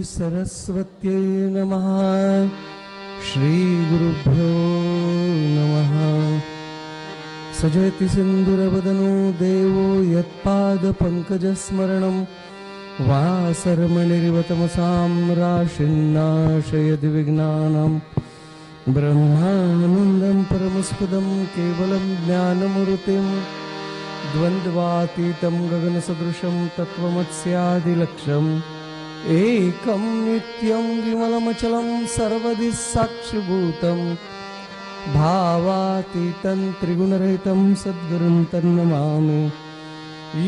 सरस्वत्यै नमः। श्री गुरुभ्यो नमः। सजयति सिन्दूरवदनो देवो यत्पादपङ्कजस्मरणं वासर्मणिरिवतमसां राशिन्नाशयति विघ्नानां। ब्रह्मानन्दं परमस्पदं केवलं ज्ञानमूर्तिं द्वन्द्वातीतं गगनसदृशं तत्त्वमस्यादिलक्ष्यम् एकं नित्यं विमलमचलं सर्वदि साक्षिभूतं भावातीतं त्रिगुणरहितं सद्गुरुं तन्नमामि।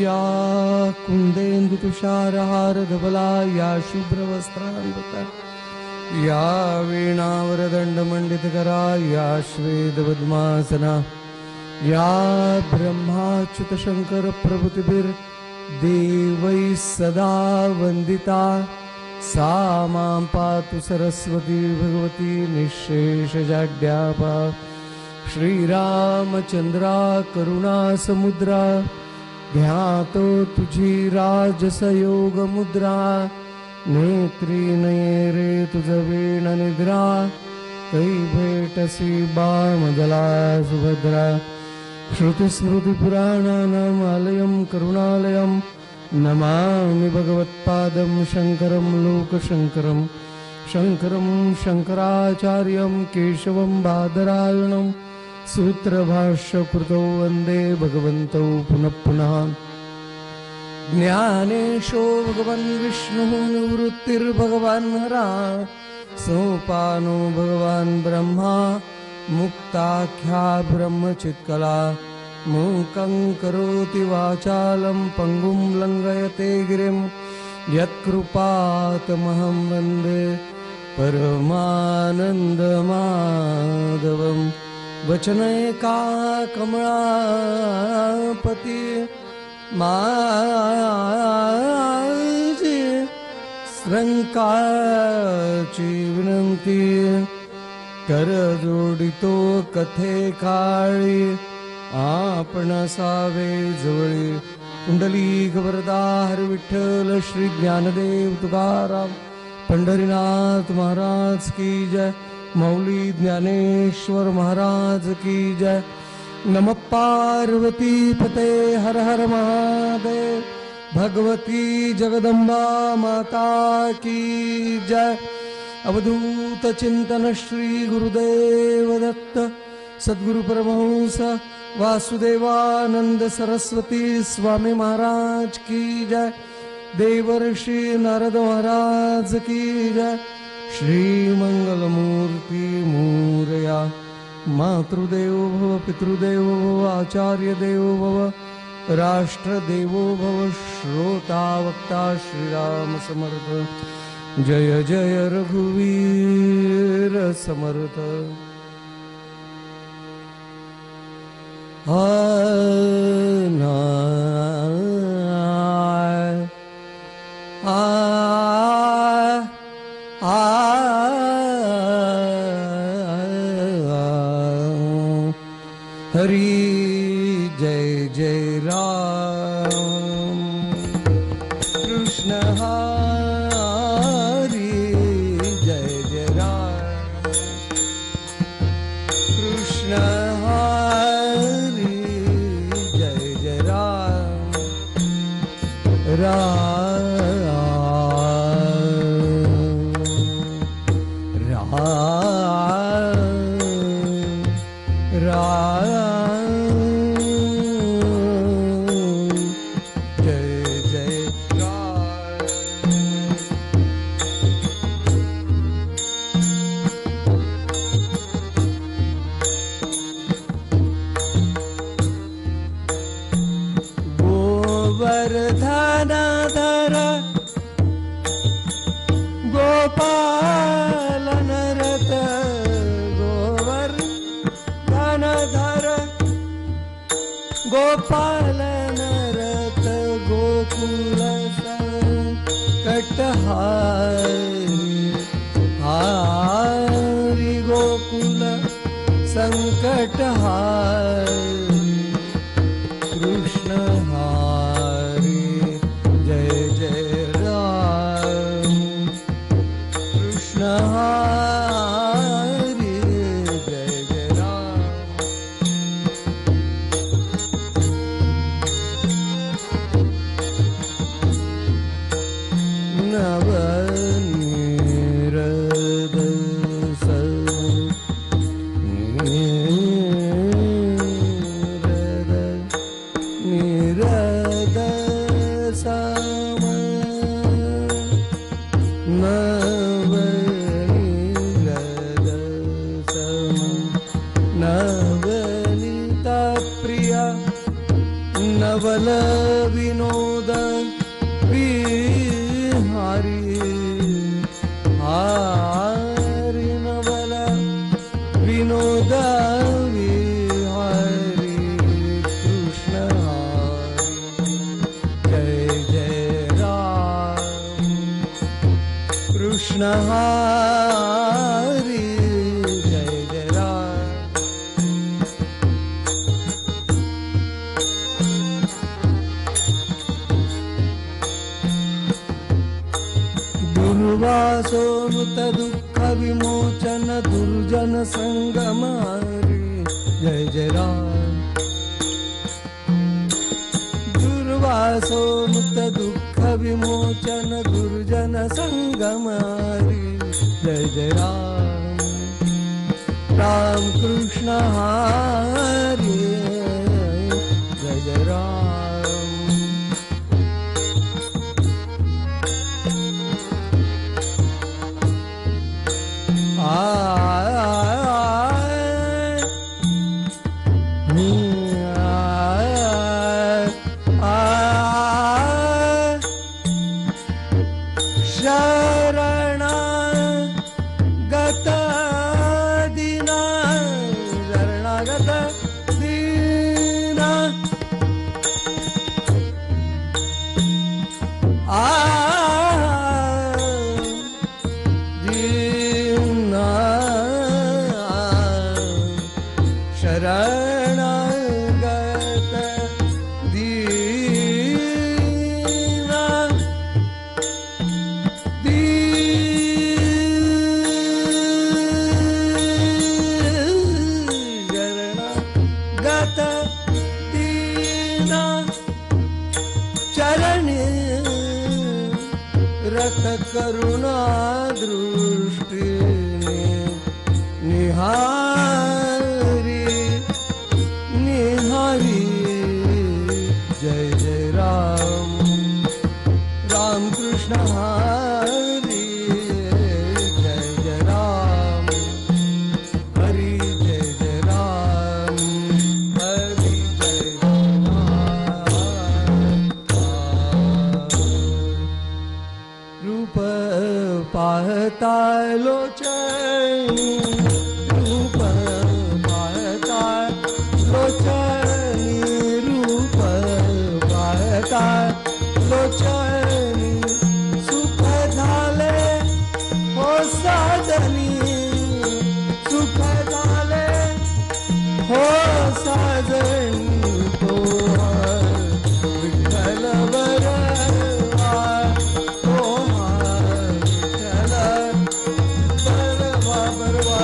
या कुन्देन्दुतुषारहारधवला या शुभ्रवस्त्रान्विता या वीणावरदण्डमण्डितकरा या श्वेतपद्मासना या ब्रह्माच्युतशङ्करप्रभृतिभिर्देवैः सदा वन्दिता सा मां पातु सरस्वती भगवती निःशेषजाड्यापा। श्रीरामचन्द्रा करुणा समुद्रा ध्यातो तुझी राजसयोगमुद्रा नेत्री नयेरे तुझ वीण निद्रा कै भेटसी बामदला सुभद्रा। श्रुतिस्मृतिपुराणानामालयं करुणालयं नमामि भगवत्पादं शङ्करं लोकशङ्करं। शङ्करं शङ्कराचार्यं केशवं बादरायणं सूत्रभाष्यकृतौ वन्दे भगवन्तौ पुनः पुनः। ज्ञानेशो भगवान् विष्णुः निवृत्तिर्भगवान् हरा सोपानो भगवान् ब्रह्मा मुक्ताख्या ब्रह्मचित्कला। मूकं करोति वाचालं पङ्गुं लङ्घयते गिरिं यत्कृपातमहं वन्दे परमानन्दमाधवं। वचनैका कमलापति माझी श्रंकाची विनंती कर जोडितो कथे काळी आपण सावे जवळी। कुंडलिक वरदा हर विठ्ठल श्री ज्ञानदेव तुकाराम पंढरीनाथ महाराज की जय। मौली ज्ञानेश्वर महाराज की जय। नमः पार्वती पते हर हर महादेव। भगवती जगदम्बा माता की जय। अवधूत चिंतन श्री गुरुदेव दत्त सद्गुरु परमहंस वासुदेवानंद सरस्वती स्वामी महाराज की जय। देवर्षि नारद महाराज की जय। श्री मंगलमूर्ति मोरया। मातृदेवो भव पितृदेवो भव आचार्य देवो भव राष्ट्रदेवो भव। श्रोता वक्ता श्रीराम समर्थ। जय जय रघुवीर समर्थ। हरि जय जय राम कृष्ण हरि जय जय राम कृष्ण हरि जय जय राम गोवर्धन धरा हारी गोकुल संकटहारी कृष्ण हरी जय जय राम कृष्ण हरी जय जय राम नवनीरद नवनीता प्रिया नवल विनोद विहारी हारी नवल विनोद विहारी कृष्ण हरी जय जय राम कृष्ण हरी जय जय राम दुर्वासोनुत दुःख विमोचन दुर्जन संगमारी जय जय राम दुर्वासोनुत दुःख विमोचन दुर्जन संगमारी जय जय राम राम कृष्ण हरी जय जय राम शरणागत दीना शरणागत दीना दीना शरणागत दीना शरणागत दीना चरणी रत करुणा दृष्टि निहारी निहारी जय जय राम राम कृष्ण हरी जय जय राम हरि जय जय राम हरि जय रूप पाहता लोचनी रूप पाहता लोचनी रूप पाहता लोचनी सुख झाले हो साजनी सुख झाले हो साजनी तो विठ्ठल बरवा तो विठ्ठल बरवा बरवा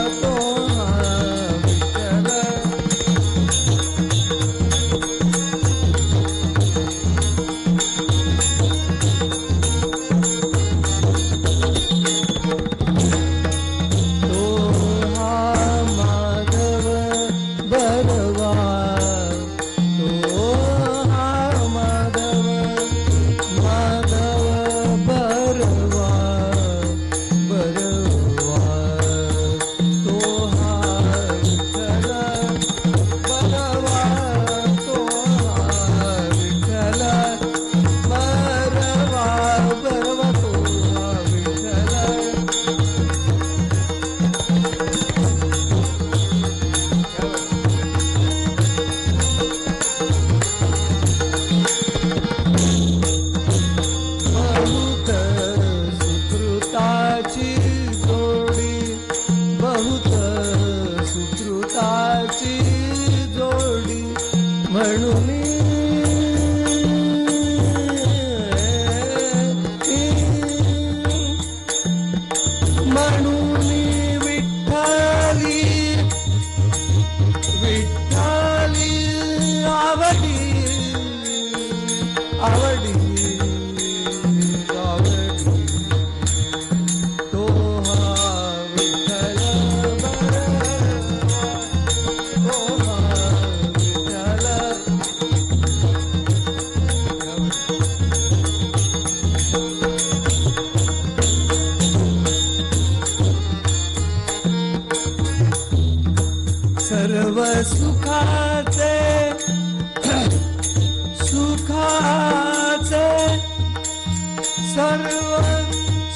सर्व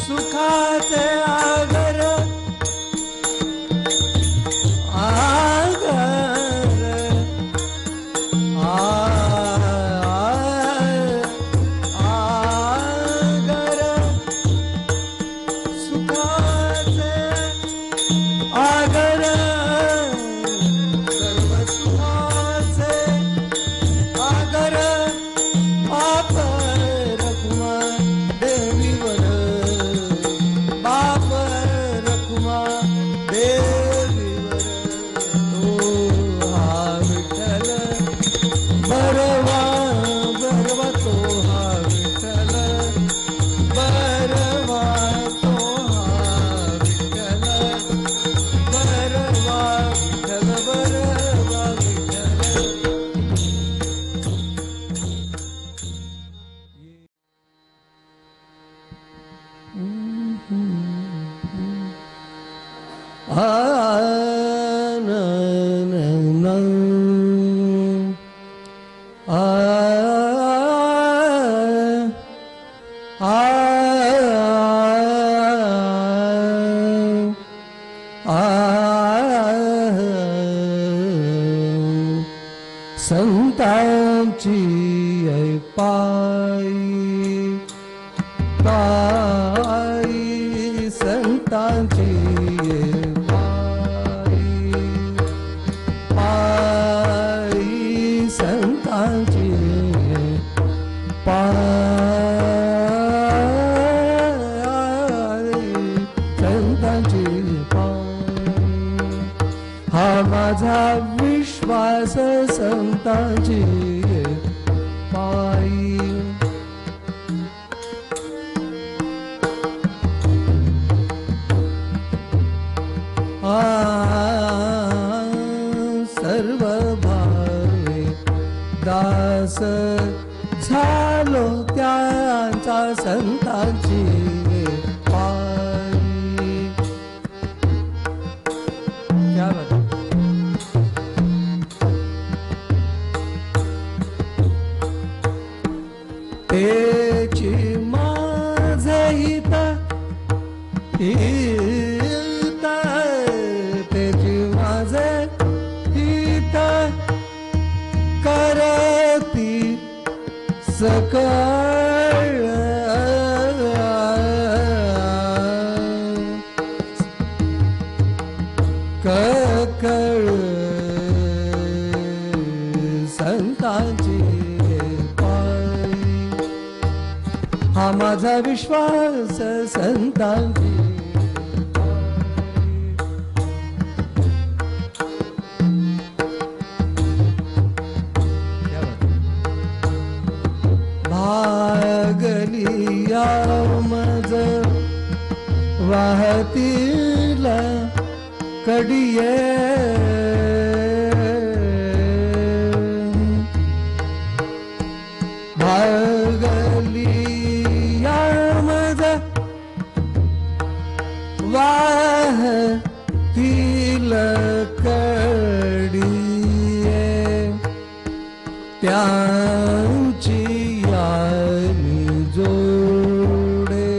सुखाचे आगर संतांची पायी पायी संतांची पायी पायी संतांची पायी संतांची पायी हा माझा विश्वास संतांची पायी सर्व भावे दास झालो त्यांचा संतांची पायी क्या बात तेची माझे हित हित तेची माझे हित करती सकळ कळ संतांची हा माझा विश्वास संतांची भागली मज वाहतील कडिये भागली वाहतील कडिये त्यांची यानी जोडे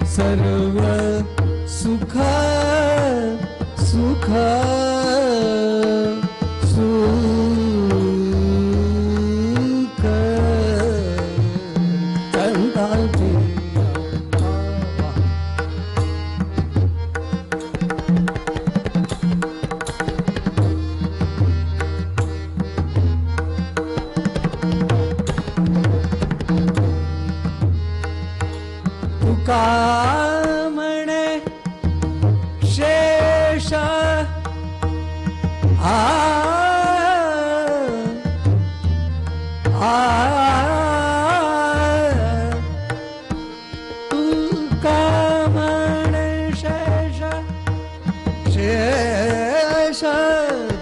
सर्व सुख सुख सुख संतांची तुका म्हणे शेष तुका म्हणे शेष शेष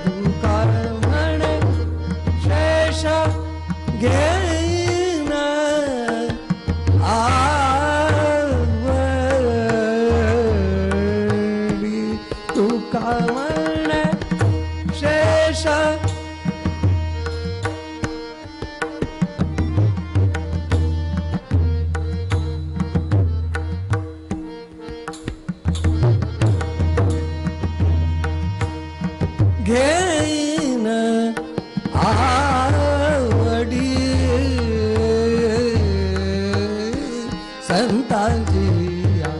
तुका म्हणे शेष घेईन आवरी संतांची या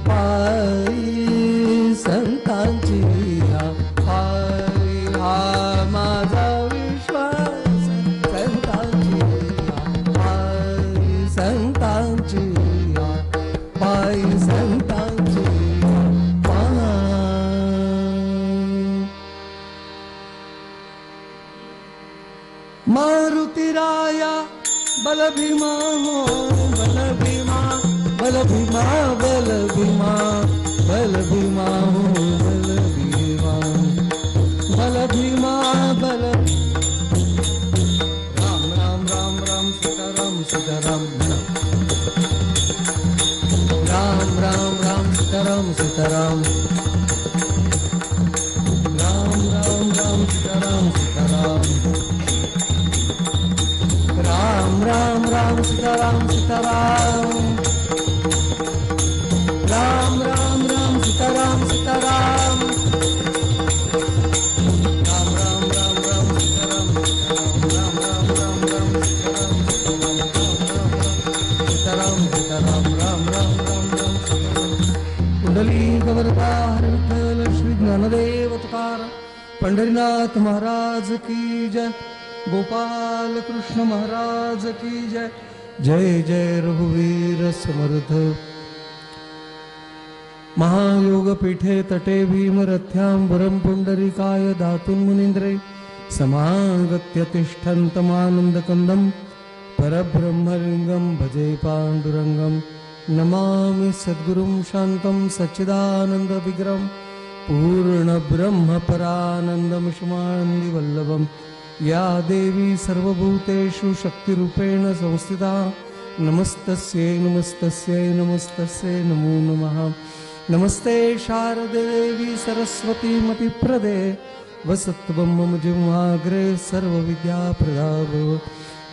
पायी संतांची या पायी हा माझा विश्वास संतांची या पायी संतांची या पायी संतांची या पायी मारुतीराया बलभीमा हो बलभीमा बलभीमा बलभीमा बलभीमा हो बलभीमा बलभीमा बल राम राम राम राम सीताराम सीताराम राम राम राम सीताराम सीताराम राम राम राम सीताराम सीताराम राम राम राम सीताराम सीताराम राम राम राम सीताराम सीताराम राम राम राम राम सीताराम राम राम राम राम सीताराम सीताराम राम राम राम राम कुंडली गवरता विठ्ठल श्री ज्ञानदेव तुकार पंढरीनाथ महाराज की जय गोपाल कृष्ण महाराज की जय जय जय रघुवीर समर्थ महायोग पीठे तटे भीमरथ्यां पुंडरीकाय दातुं मुनीन्द्रे समागत्य तिष्ठन्तमानन्दकन्दं परब्रह्मलिङ्गं भजे पाण्डुरङ्गं नमामि सद्गुरुं शान्तं सच्चिदानन्दविग्रहं पूर्णब्रह्मपरानन्दं शुमान्दिवल्लभम् या देवी सर्वभूतेषु शक्तिरूपेण संस्थिता नमस्तस्यै नमस्तस्यै नमस्तस्यै नमो नमः नमस्ते शारदे देवी सरस्वती मतिप्रदे वसत्वं मम जिह्वाग्रे सर्वविद्याप्रदा भव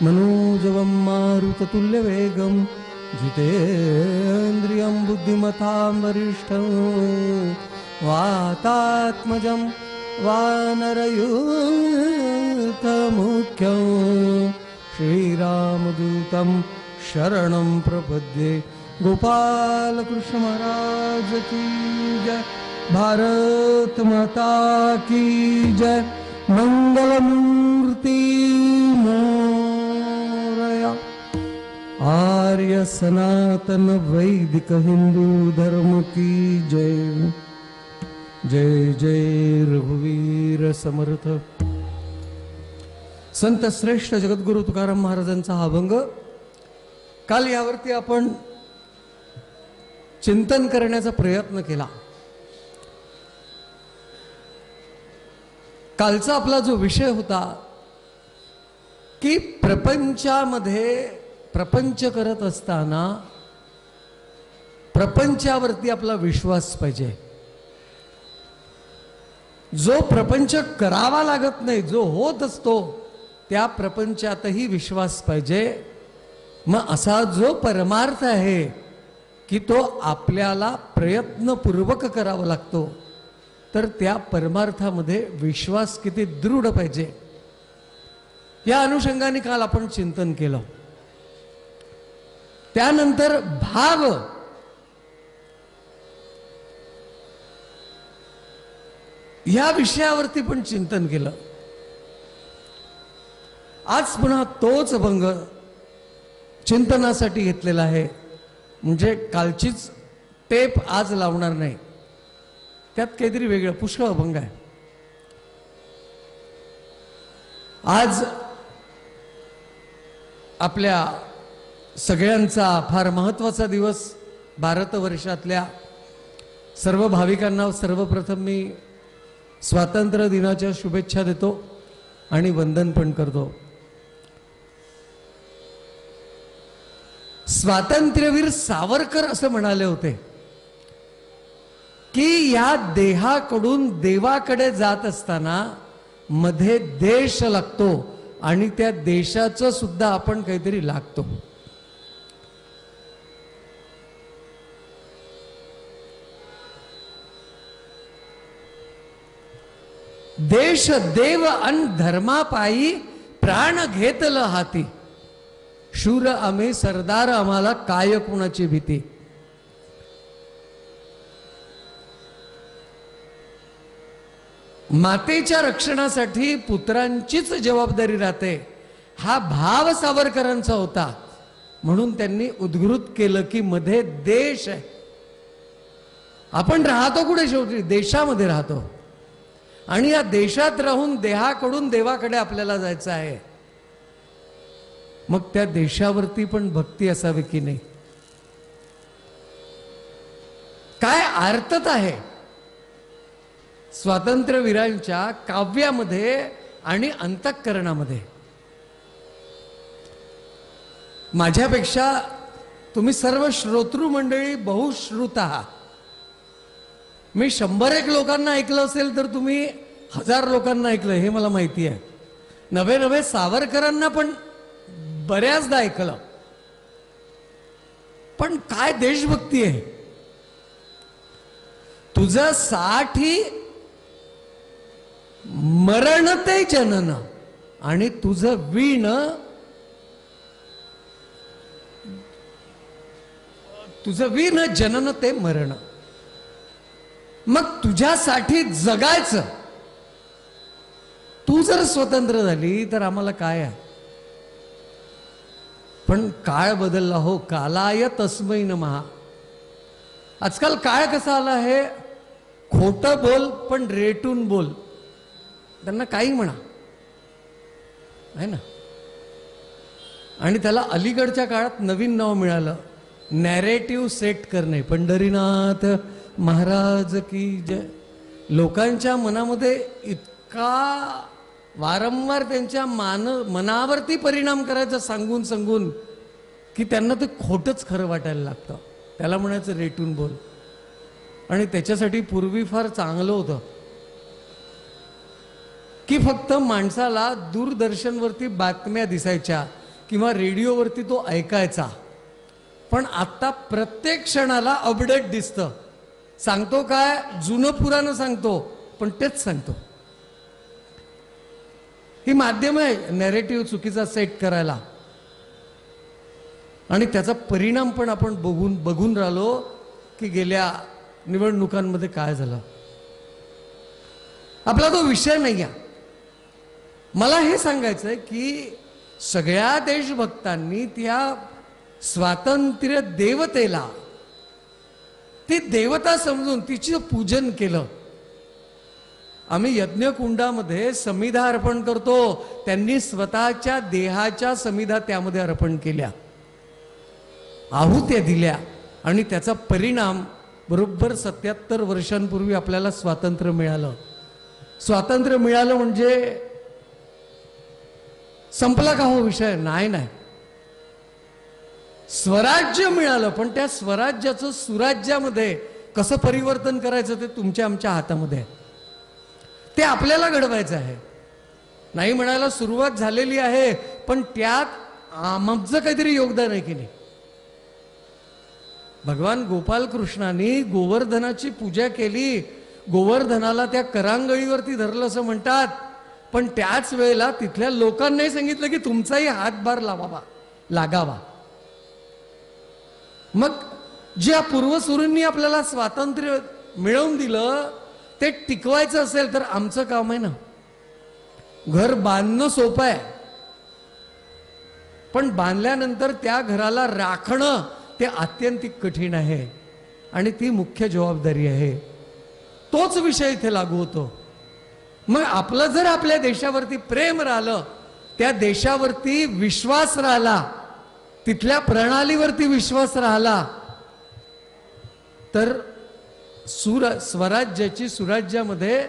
मनोजवं मारुततुल्यवेगं जितेन्द्रियं बुद्धिमतां वरिष्ठं वातात्मजं वानरयूथमुख्यं श्रीरामदूतं शरणं प्रपद्ये गोपाल कृष्ण महाराज की जय भारत माता की जय मंगलमूर्ति मोरया आर्य सनातन वैदिक हिंदू धर्म की जय जय जय रघुवीर समर्थ संत श्रेष्ठ जगद्गुरु तुकाराम महाराजांचा हा अभंग काल यावरती आपण चिंतन करण्याचा प्रयत्न केला। कालचा आपला जो विषय होता की प्रपंचामध्ये प्रपंच करत असताना प्रपंचावरती आपला विश्वास पाहिजे। जो प्रपंच करावा लागत नाही, जो होत असतो त्या प्रपंचातही विश्वास पाहिजे। मग असा जो परमार्थ आहे की तो आपल्याला प्रयत्नपूर्वक करावा लागतो, तर त्या परमार्थामध्ये विश्वास किती दृढ पाहिजे या अनुषंगाने काल आपण चिंतन केलं। त्यानंतर भाव या विषयावरती पण चिंतन केलं। आज पुन्हा तोच अभंग चिंतनासाठी घेतलेला आहे, म्हणजे कालचीच टेप आज लावणार नाही, त्यात काहीतरी वेगळं पुष्कळ अभंग आहे। आज आपल्या सगळ्यांचा फार महत्त्वाचा दिवस, भारतवर्षातल्या सर्व भाविकांना सर्वप्रथम मी स्वातंत्र्य दिनाच्या शुभेच्छा देतो आणि वंदन पण करतो। स्वातंत्र्यवीर सावरकर असं म्हणाले होते की या देहाकडून देवाकडे जात असताना मध्ये देश लागतो आणि त्या देशाचं सुद्धा आपण काहीतरी लागतो। देश देव अन धर्मापायी प्राण घेतलं हाती, शूर आम्ही सरदार, आम्हाला काय कुणाची भीती. मातेच्या रक्षणासाठी पुत्रांचीच जबाबदारी राहते, हा भाव सावरकरांचा होता. म्हणून त्यांनी उद्घृत केलं की मध्ये देश आहे. आपण राहतो कुठे? शेवटी देशामध्ये राहतो. आणि या देशात राहून देहाकडून देवाकडे आपल्याला जायचं आहे. मग त्या देशावरती पण भक्ती असावी की नाही? काय आर्तता आहे स्वातंत्र्यवीरांच्या काव्यामध्ये आणि अंतःकरणामध्ये. माझ्यापेक्षा तुम्ही सर्व श्रोतृ मंडळी बहुश्रुत आहात. मी 100-1 लोकांना ऐकलं असेल तर तुम्ही 1000 लोकांना ऐकलं हे मला माहिती आहे. नवे सावरकरांना पण बऱ्याचदा ऐकलं. पण काय देशभक्ती आहे. तुझं 60 मरण ते जनन आणि तुझं वीण, तुझं वीण जनन ते मरण. मग तुझ्यासाठी जगायचं. तू जर स्वतंत्र झाली तर आम्हाला काय आहे. पण काळ बदलला हो. कालाय तस्मै नमः. आजकाल काळ कसा आला आहे, खोटं बोल पण रेटून बोल. त्यांना काही म्हणा आहे ना. आणि त्याला अलीकडच्या काळात नवीन नाव मिळालं, नॅरेटिव्ह सेट करणे. पंढरीनाथ महाराज की जय. लोकांच्या मनामध्ये इतका वारंवार त्यांच्या मनावरती परिणाम करायचा सांगून सांगून की त्यांना ते खोटच खरं वाटायला लागतं. त्याला म्हणायचं रेटून बोल. आणि त्याच्यासाठी पूर्वी फार चांगलं होतं की फक्त माणसाला दूरदर्शनवरती बातम्या दिसायच्या किंवा रेडिओवरती तो ऐकायचा. पण आता प्रत्येक क्षणाला अपडेट दिसतं. सांगतो काय, जुनं पुराणं सांगतो पण तेच सांगतो. ही माध्यम आहे नॅरेटिव्ह चुकीचा सेट करायला. आणि त्याचा परिणाम पण आपण बघून राहिलो की गेल्या निवडणुकांमध्ये काय झालं. आपला तो विषय नाही आहे. मला हे सांगायचं आहे की सगळ्या देशभक्तांनी त्या स्वातंत्र्य देवतेला, ती देवता समजून तिचं पूजन केलं. आम्ही यज्ञकुंडामध्ये समिधा अर्पण करतो. त्यांनी स्वतःच्या देहाच्या समिधा त्यामध्ये अर्पण केल्या, आहुत्या दिल्या. आणि त्याचा परिणाम बरोबर 77 वर्षांपूर्वी आपल्याला स्वातंत्र्य मिळालं. स्वातंत्र्य मिळालं म्हणजे संपला का हो विषय? नाही नाही. स्वराज्य मिळालं, पण त्या स्वराज्याचं सुराज्यामध्ये कसं परिवर्तन करायचं ते तुमच्या आमच्या हातामध्ये आहे. ते आपल्याला घडवायचं आहे. नाही म्हणायला सुरुवात झालेली आहे, पण त्यात आमचं काहीतरी योगदान आहे की नाही. भगवान गोपाल कृष्णाने गोवर्धनाची पूजा केली. गोवर्धनाला त्या करांगळीवरती धरलं असं म्हणतात. पण त्याच वेळेला तिथल्या लोकांनाही सांगितलं की तुमचाही हातभार लागावा. मग ज्या पूर्वसुरींनी आपल्याला स्वातंत्र्य मिळवून दिलं ते टिकवायचं असेल तर आमचं काम आहे ना. घर बांधणं सोपं आहे, पण बांधल्यानंतर त्या घराला राखणं ते आत्यंतिक कठीण आहे. आणि ती मुख्य जबाबदारी आहे. तोच विषय इथे लागू होतो. मग आपलं जर आपल्या देशावरती प्रेम राहिलं, त्या देशावरती विश्वास राहिला, तिथल्या प्रणालीवरती विश्वास राहिला, तर स्वराज्याची सुराज्यामध्ये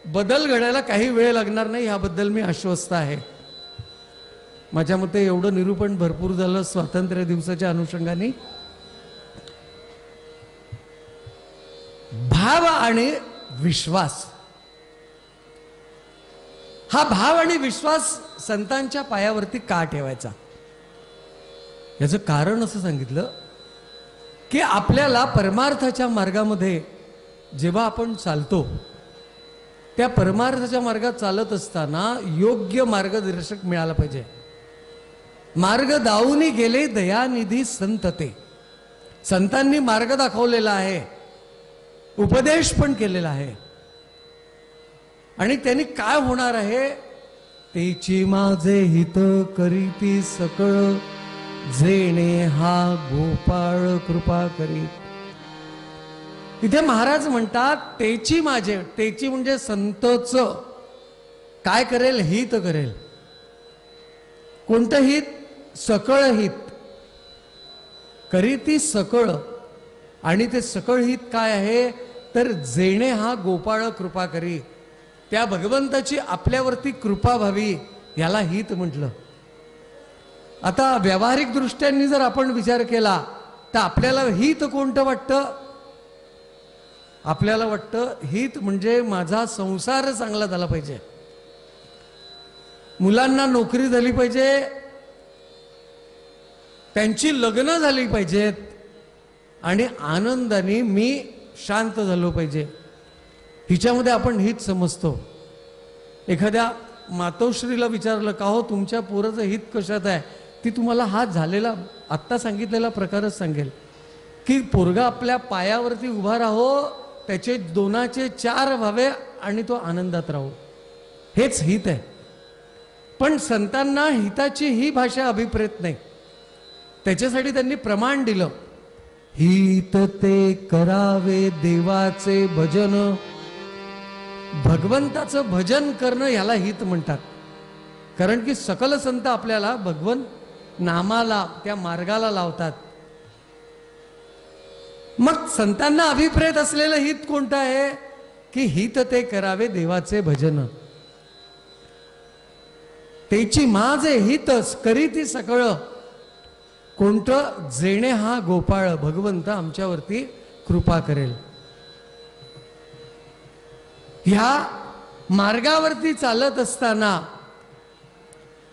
बदल घडायला काही वेळ लागणार नाही. याबद्दल मी आश्वस्त आहे. माझ्या मते एवढं निरूपण भरपूर झालं स्वातंत्र्य दिवसाच्या अनुषंगाने. भाव आणि विश्वास, हा भाव आणि विश्वास संतांच्या पायावरती का ठेवायचा? याचं कारण असं सांगितलं की आपल्याला परमार्थाच्या मार्गामध्ये जेव्हा आपण चालतो, त्या परमार्थाच्या मार्गात चालत असताना योग्य मार्गदर्शक मिळाला पाहिजे. मार्ग दाऊनी गेले दयानिधी संत ते. संतांनी मार्ग दाखवलेला आहे, उपदेश पण केलेला आहे. आणि त्यांनी काय होणार आहे, तेची माझे हित करीती सकळ, जेणे हा गोपाळ कृपा करी. इथे महाराज म्हणतात तेची माझे, तेची म्हणजे संतच काय करेल, हित करेल. कोणतं हित? सकळ हित. करीती सकळ. आणि ते सकळ हित काय आहे तर जेणे हा गोपाळ कृपा करी, त्या भगवंताची आपल्यावरती कृपा व्हावी, याला हित म्हटलं. आता व्यावहारिक दृष्ट्यांनी जर आपण विचार केला तर आपल्याला हित कोणतं वाटतं? आपल्याला वाटतं हित म्हणजे माझा संसार चांगला झाला पाहिजे, मुलांना नोकरी झाली पाहिजे, त्यांची लग्न झाली पाहिजेत, आणि आनंदाने मी शांत झालो पाहिजे. हिच्यामध्ये आपण हित समजतो. एखाद्या मातोश्रीला विचारलं का हो तुमच्या पोराचं हित कशात आहे, ती तुम्हाला हा झालेला आत्ता सांगितलेला प्रकारच सांगेल की पोरगा आपल्या पायावरती उभा राहो, त्याचे दोनाचे चार व्हावे आणि तो आनंदात राहो, हेच हित आहे. पण संतांना हिताची ही भाषा अभिप्रेत नाही. त्याच्यासाठी त्यांनी प्रमाण दिलं, हित ते करावे देवाचे भजन. भगवंताचं भजन करणं याला हित म्हणतात. कारण की सकल संत आपल्याला भगवंत नामाला, त्या मार्गाला लावतात. मग संतांना अभिप्रेत असलेलं हित कोणतं आहे की हित ते करावे देवाचे भजन. तेची माझे हितच करीती सकळ, कोणतं? जेणे हा गोपाळ, भगवंत आमच्यावरती कृपा करेल. ह्या मार्गावरती चालत असताना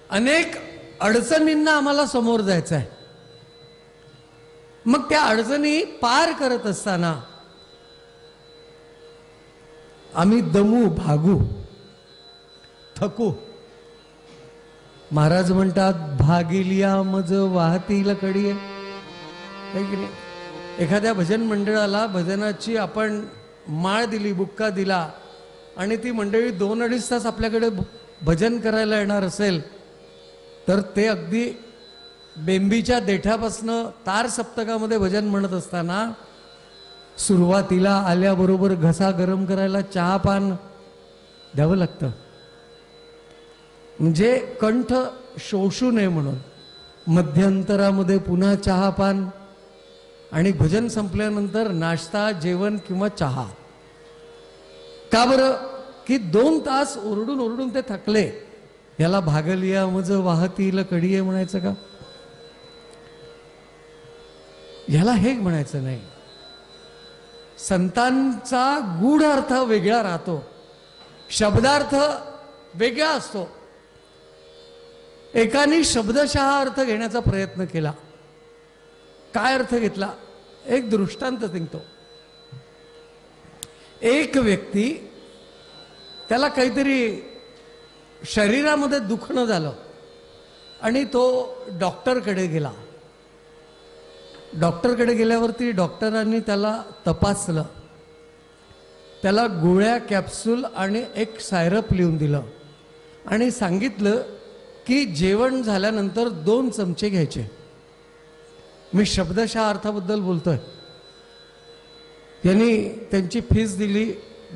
अनेक अडचणींना आम्हाला समोर जायचं आहे. मग त्या अडचणी पार करत असताना आम्ही दमू, भागू, थकू. महाराज म्हणतात भागिलिया मज वाहतील कडी आहे की नाही. एखाद्या भजन मंडळाला भजनाची आपण माळ दिली, बुक्का दिला, आणि ती मंडळी 2-2.5 तास आपल्याकडे भजन करायला येणार असेल तर ते अगदी बेंबीच्या देठापासनं तार सप्तकामध्ये भजन म्हणत असताना सुरुवातीला आल्याबरोबर घसा गरम करायला चहा पान द्यावं लागतं, म्हणजे कंठ शोषू नये म्हणून. मध्यंतरामध्ये पुन्हा चहा पान, आणि भजन संपल्यानंतर नाश्ता, जेवण किंवा चहा. का बरं? की 2 तास ओरडून ओरडून ते थकले. याला भागलिया मज वाहतील कडिये म्हणायचं का? याला हे म्हणायचं नाही. संतांचा गूढ अर्थ वेगळा राहतो, शब्दार्थ वेगळा असतो. एकाने शब्दशः अर्थ घेण्याचा प्रयत्न केला. काय अर्थ घेतला? एक दृष्टांत सांगतो. एक व्यक्ती, त्याला काहीतरी शरीरामध्ये दुखणं झालं आणि तो डॉक्टरकडे गेला. डॉक्टरकडे गेल्यावरती डॉक्टरांनी त्याला तपासलं, त्याला गोळ्या, कॅप्सूल आणि एक सायरप लिहून दिलं आणि सांगितलं की जेवण झाल्यानंतर 2 चमचे घ्यायचे. मी शब्दशः अर्थाबद्दल बोलतोय. त्यांनी त्यांची फीस दिली,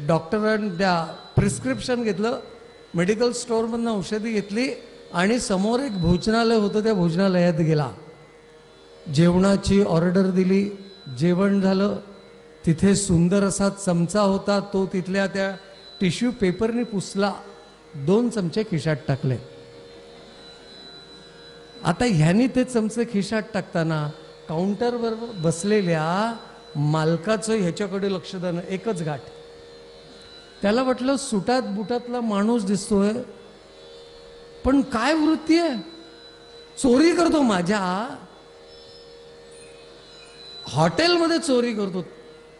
डॉक्टरांनी त्या प्रिस्क्रिप्शन घेतलं, मेडिकल स्टोअरमधनं औषधी घेतली आणि समोर एक भोजनालय होतं, त्या भोजनालयात गेला. जेवणाची ऑर्डर दिली, जेवण झालं. तिथे सुंदर असा चमचा होता, तो तिथल्या त्या टिश्यू पेपरने पुसला, 2 चमचे खिशात टाकले. आता ह्यानी ते चमचे खिशात टाकताना काउंटरवर बसलेल्या मालकाचं ह्याच्याकडे लक्ष देणं, एकच गाठ. त्याला वाटलं सुटात बुटातला माणूस दिसतोय, पण काय वृत्ती आहे, चोरी करतो, माझ्या हॉटेलमध्ये चोरी करतो.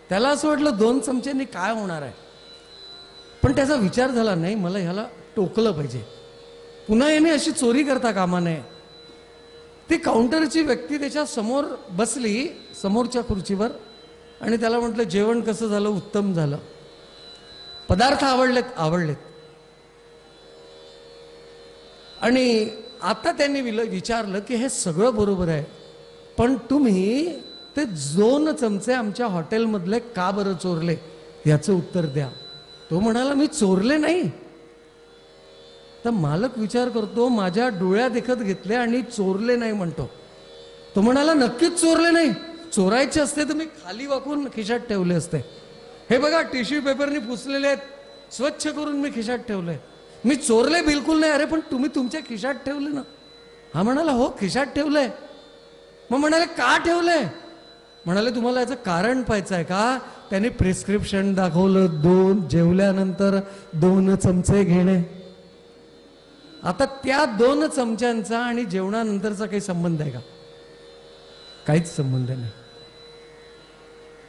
त्याला असं वाटलं 2 चमच्यांनी काय होणार आहे, पण त्याचा विचार झाला नाही, मला ह्याला टोकलं पाहिजे, पुन्हा याने अशी चोरी करता कामा नये. ती काउंटरची व्यक्ती त्याच्या समोर बसली, समोरच्या खुर्चीवर, आणि त्याला म्हटलं जेवण कसं झालं? उत्तम झालं. पदार्थ आवडलेत? आवडलेत. आणि आता त्यांनी विचारलं की हे सगळं बरोबर आहे, पण तुम्ही ते 2 चमचे आमच्या हॉटेलमधले का बरं चोरले? याचं उत्तर द्या. तो म्हणाला मी चोरले नाही. तर मालक विचार करतो, माझ्या डोळ्यात देखत घेतले आणि चोरले नाही म्हणतो. तो म्हणाला नक्कीच चोरले नाही. चोरायचे असते तर मी खाली वाकून खिशात ठेवले असते. हे बघा टिश्यू पेपरनी पुसलेले आहेत, स्वच्छ करून मी खिशात ठेवले. मी चोरले बिलकुल नाही. अरे पण तुम्ही तुमच्या खिशात ठेवले ना? हा म्हणाला हो खिशात ठेवलंय. मग म्हणाले का ठेवलंय? म्हणाले तुम्हाला याचं कारण पाहायचं आहे का? त्यांनी प्रिस्क्रिप्शन दाखवलं, 2 जेवल्यानंतर 2 चमचे घेणे. आता त्या 2 चमच्यांचा आणि जेवणानंतरचा काही संबंध आहे का? काहीच संबंध नाही.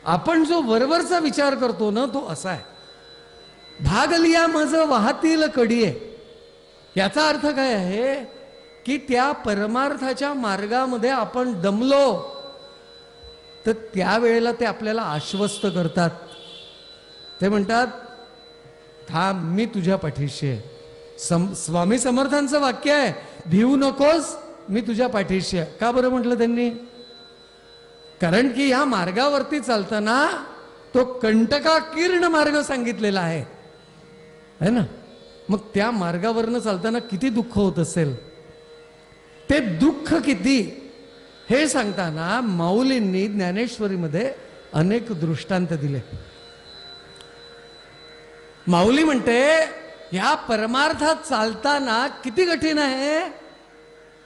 आपण जो वरवरचा विचार करतो ना, तो असा आहे, भागलिया मज वाहतील कडिये. याचा अर्थ काय आहे की त्या परमार्थाच्या मार्गामध्ये आपण दमलो तर त्यावेळेला ते आपल्याला आश्वस्त करतात. ते म्हणतात थांब मी तुझ्या पाठीशी आहे. स्वामी समर्थांचं वाक्य आहे, भिवू नकोस मी तुझ्या पाठीशी आहे. का बरं म्हटलं त्यांनी? कारण की या मार्गावरती चालताना तो कंटकाकीर्ण मार्ग सांगितलेला आहे ना. मग त्या मार्गावरनं चालताना किती दुःख होत असेल, ते दुःख किती हे सांगताना माऊलींनी ज्ञानेश्वरीमध्ये अनेक दृष्टांत दिले. माऊली म्हणते या परमार्थात चालताना किती कठीण आहे.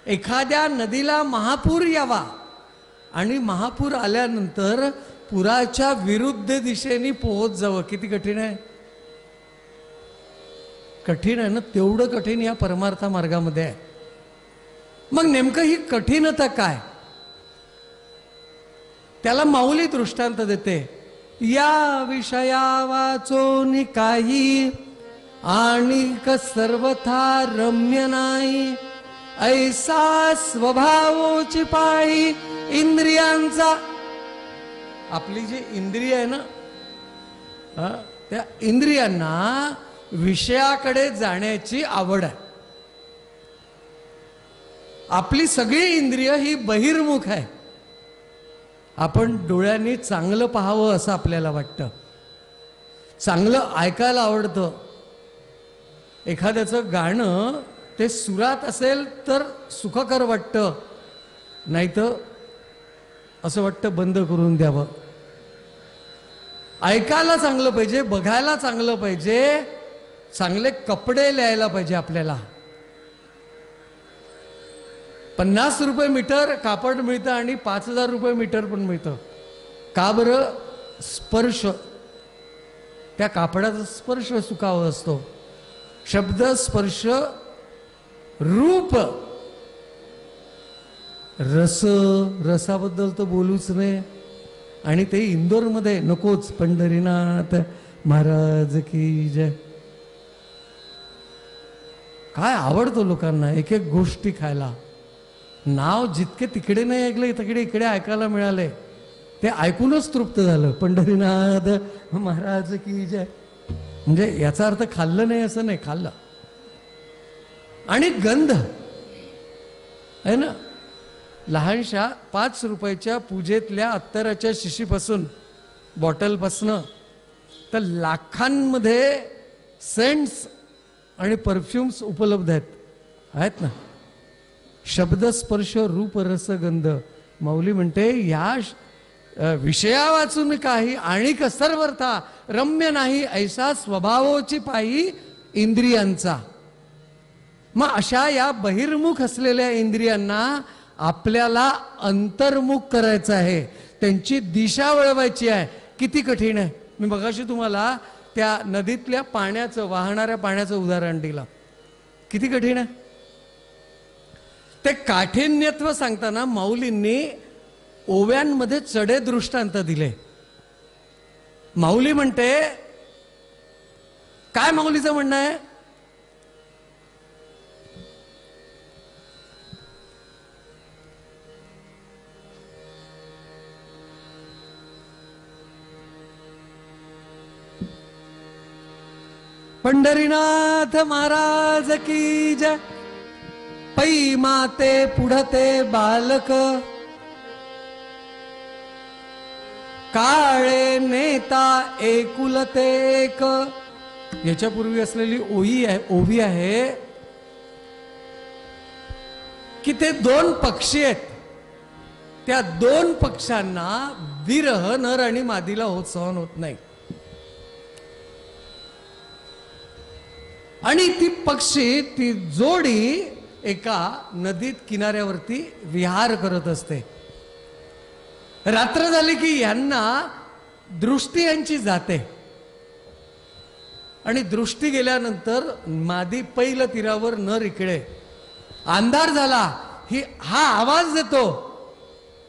एखाद्या नदीला महापूर यावा आणि महापूर आल्यानंतर पुराच्या विरुद्ध दिशेने पोहोच जावं, किती कठीण आहे. कठीण आहे ना, तेवढं कठीण या परमार्थ मार्गामध्ये आहे. मग नेमकं ही कठीणता काय? त्याला माऊली दृष्टांत देते. या विषया वाचोनी काही आणिक सर्वथा रम्य नाही, ऐसा स्वभावोची पाळी इंद्रियांचा. आपली जी इंद्रिय आहे ना, त्या इंद्रियांना विषयाकडे जाण्याची आवड आहे. आपली सगळी इंद्रिय ही बहिर्मुख आहे. आपण डोळ्यांनी चांगलं पाहावं असं आपल्याला वाटतं, चांगलं ऐकायला आवडतं. एखाद्याचं गाणं ते सुरात असेल तर सुखकर वाटतं, नाही तर असं वाटतं बंद करून द्यावं. ऐकायला चांगलं पाहिजे, बघायला चांगलं पाहिजे, चांगले कपडे लिहायला पाहिजे. आपल्याला 50 रुपये मीटर कापड मिळतं आणि 5000 रुपये मीटर पण मिळतं. का बरं? स्पर्श, त्या कापडाचा स्पर्श सुखावा असतो. शब्द स्पर्श रूप रस, रसाबद्दल तर बोलूच नाही. आणि ते इंदोरमध्ये नकोच. पंढरीनाथ महाराज की जय. काय आवडतो लोकांना एक एक गोष्टी खायला. नाव जितके तिकडे नाही ऐकले तिकडे इकडे ऐकायला मिळाले, ते ऐकूनच तृप्त झालं. पंढरीनाथ महाराज की जय. म्हणजे याचा अर्थ खाल्लं नाही असं नाही, खाल्लं. आणि गंध आहे ना, लहानशा 5 रुपयाच्या पूजेतल्या अत्तराच्या शिशीपासून, बॉटलपासनं तर लाखांमध्ये सेंट्स आणि परफ्युम्स उपलब्ध आहेत ना. शब्द स्पर्श रूप रस गंध. माऊली म्हणते या विषया वाचून काही आणिक सर्वथा रम्य नाही, ऐसा स्वभावोची पायी इंद्रियांचा. मग अशा या बहिर्मुख असलेल्या इंद्रियांना आपल्याला अंतर्मुख करायचं आहे, त्यांची दिशा वळवायची आहे. किती कठीण आहे. मी मगाशी तुम्हाला त्या नदीतल्या पाण्याचं, वाहणाऱ्या पाण्याचं उदाहरण दिलं. किती कठीण आहे. ते काठिण्यत्व सांगताना माऊलींनी ओव्यांमध्ये चढे दृष्टांत दिले. माऊली म्हणते, काय माऊलीचं म्हणणं आहे? पंढरीनाथ महाराज की जय. पै माते पुढते बालक, काळे नेता एकुलते एक. याच्यापूर्वी असलेली ओवी आहे की ते दोन पक्षी आहेत, त्या दोन पक्षांना विरह नर आणि मादीला सहन होत नाही. आणि ती पक्षी, ती जोडी एका नदीत किनाऱ्यावरती विहार करत असते. रात्र झाली की यांना दृष्टी यांची जाते आणि दृष्टी गेल्यानंतर मादी पैल तीरावर नर इकडे. अंधार झाला हा आवाज देतो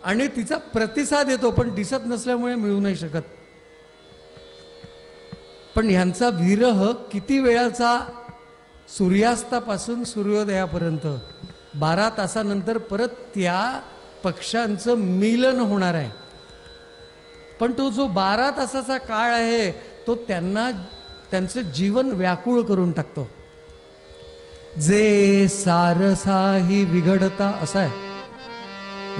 आणि तिचा प्रतिसाद येतो, पण दिसत नसल्यामुळे मिळू नाही शकत. पण ह्यांचा विरह किती वेळाचा? सूर्यास्तापासून सूर्योदयापर्यंत 12 तासानंतर परत त्या पक्ष्यांचं मिलन होणार आहे. पण तो जो 12 तासाचा काळ आहे तो त्यांना त्यांचं जीवन व्याकुळ करून टाकतो. जे सारसाही विघडता, असा आहे.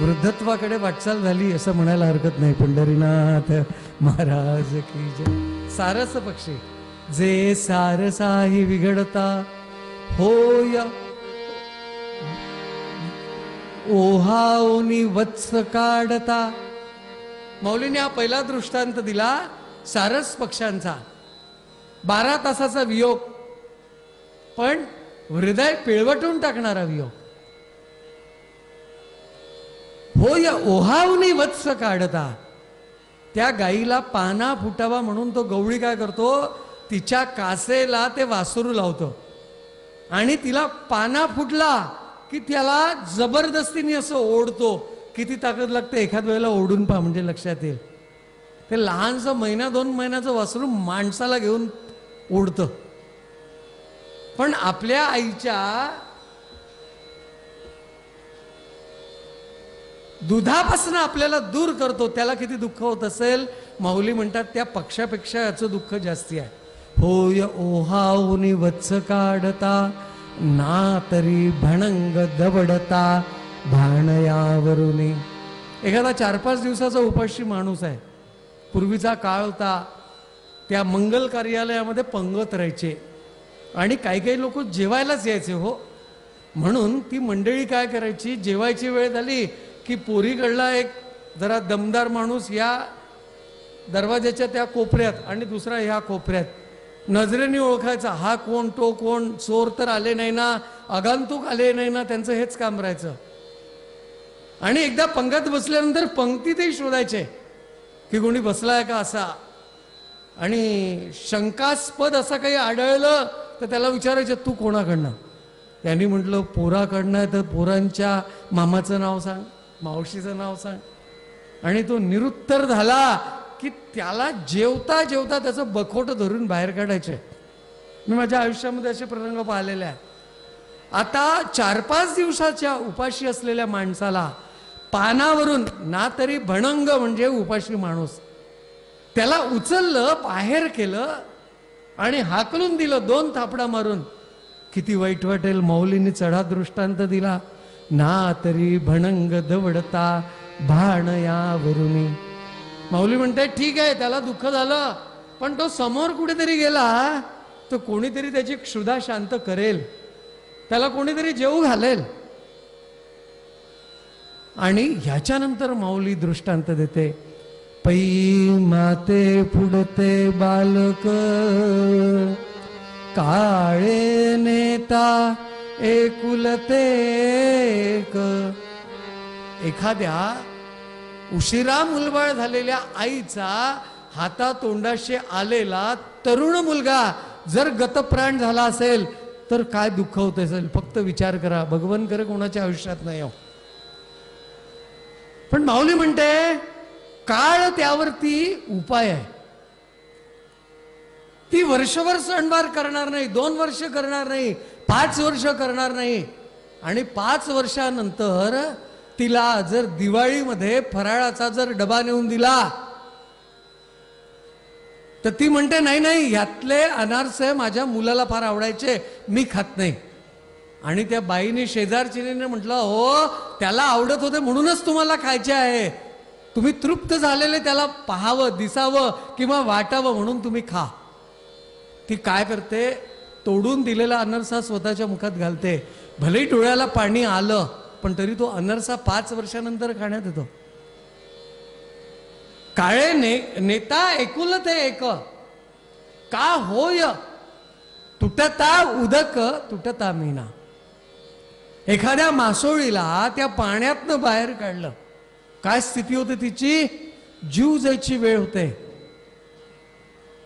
वृद्धत्वाकडे वाटचाल झाली असं म्हणायला हरकत नाही. पंढरीनाथ महाराज की जय. सारस पक्षी, जे सारसाही विघडता होय ओहावनी वत्स काढता. मौलीने हा पहिला दृष्टांत दिला सारस पक्षांचा. 12 तासाचा वियोग, पण हृदय पिळवटून टाकणारा वियोग. होय ओहावनी वत्स काढता. त्या गाईला पाना फुटावा म्हणून तो गवळी काय करतो, तिच्या कासेला ते वासरू लावतो आणि तिला पाना फुटला की त्याला जबरदस्तीने असं ओढतो. किती ताकद लागते एखाद वेळेला ओढून पहा म्हणजे लक्षात येईल. ते लहानसं 1-2 महिन्याचं वासरू माणसाला घेऊन ओढतं. पण आपल्या आईच्या दुधापासून आपल्याला दूर करतो, त्याला किती दुःख होत असेल. माऊली म्हणतात त्या पक्षापेक्षा याचं दुःख जास्ती आहे. होय ओहावनी वत्स काढता, ना तरी भणंग दबडता भाणयावरुनी. एखादा 4-5 दिवसाचा उपाशी माणूस आहे. पूर्वीचा काळ होता, त्या मंगल कार्यालयामध्ये पंगत राहायचे आणि काही लोक जेवायलाच यायचे हो. म्हणून ती मंडळी काय करायची, जेवायची वेळ झाली की पोरीकडला एक जरा दमदार माणूस या दरवाजाच्या त्या कोपऱ्यात आणि दुसरा ह्या कोपऱ्यात, नजरेने ओळखायचा हा कोण तो कोण. चोर तर आले नाही ना, आगंतुक आले नाही ना, त्यांचं हेच काम राहायचं. आणि एकदा पंगत बसल्यानंतर पंक्तीतही शोधायचे की कोणी बसलाय का असा. आणि शंकास्पद असं काही आढळलं तर त्याला विचारायचं तू कोणाकडनं. त्यांनी म्हटलं पोराकडनं आहे तर पोरांच्या मामाचं नाव सांग, मावशीचं नाव सांग. आणि तो निरुत्तर झाला की त्याला जेवता जेवता त्याचं बखोट धरून बाहेर काढायचे. मी माझ्या आयुष्यामध्ये असे प्रसंग पाहिलेले आहेत. आता 4-5 दिवसाच्या उपाशी असलेल्या माणसाला पानावरून, ना तरी भणंग म्हणजे उपाशी माणूस, त्याला उचललं, बाहेर केलं आणि हाकलून दिलं 2 थापडा मारून. किती वाईट वाटेल. मौलींनी चढा दृष्टांत दिला, ना तरी भणंग दवडता भाणयावरुनी. माऊली म्हणते ठीक आहे त्याला दुःख झालं, पण तो समोर कुठेतरी गेला तर कोणीतरी त्याची क्षुधा शांत करेल, त्याला कोणीतरी जेवू घालेल. आणि ह्याच्यानंतर माऊली दृष्टांत देते, पै माते पुढते बालक, काळे नेता एकुलते एक. एखाद्या उशिरा मुलबाळ झालेल्या आईचा हातातोंडाशी आलेला तरुण मुलगा जर गतप्राण झाला असेल तर काय दुःख होत असेल. फक्त विचार करा. भगवान करे कोणाच्या आयुष्यात नाही हो. पण माऊली म्हणते काळ त्यावरती उपाय आहे. ती वर्षभर सणवार करणार नाही, 2 वर्ष करणार नाही, 5 वर्ष करणार नाही. आणि 5 वर्षानंतर तिला जर दिवाळीमध्ये फराळाचा जर डबा नेऊन दिला तर ती म्हणते नाही नाही, ह्यातले अनारसे माझ्या मुलाला फार आवडायचे, मी खात नाही. आणि त्या बाईने शेजारचिनीने म्हटलं, हो त्याला आवडत होते म्हणूनच तुम्हाला खायचे आहे, तुम्ही तृप्त झालेले त्याला पाहावं, दिसावं किंवा वाटावं म्हणून तुम्ही खा. ती काय करते, तोडून दिलेला अनरसा स्वतःच्या मुखात घालते. भलेही डोळ्याला पाणी आलं पण तरी तो अनरसा 5 वर्षानंतर खाण्यात येतो. काळे नेता एकुलते एक, का होय तुटता उदक तुटता मीना. एखाद्या मासोळीला त्या पाण्यातनं बाहेर काढलं, काय स्थिती होते तिची, जीव जायची वेळ होते.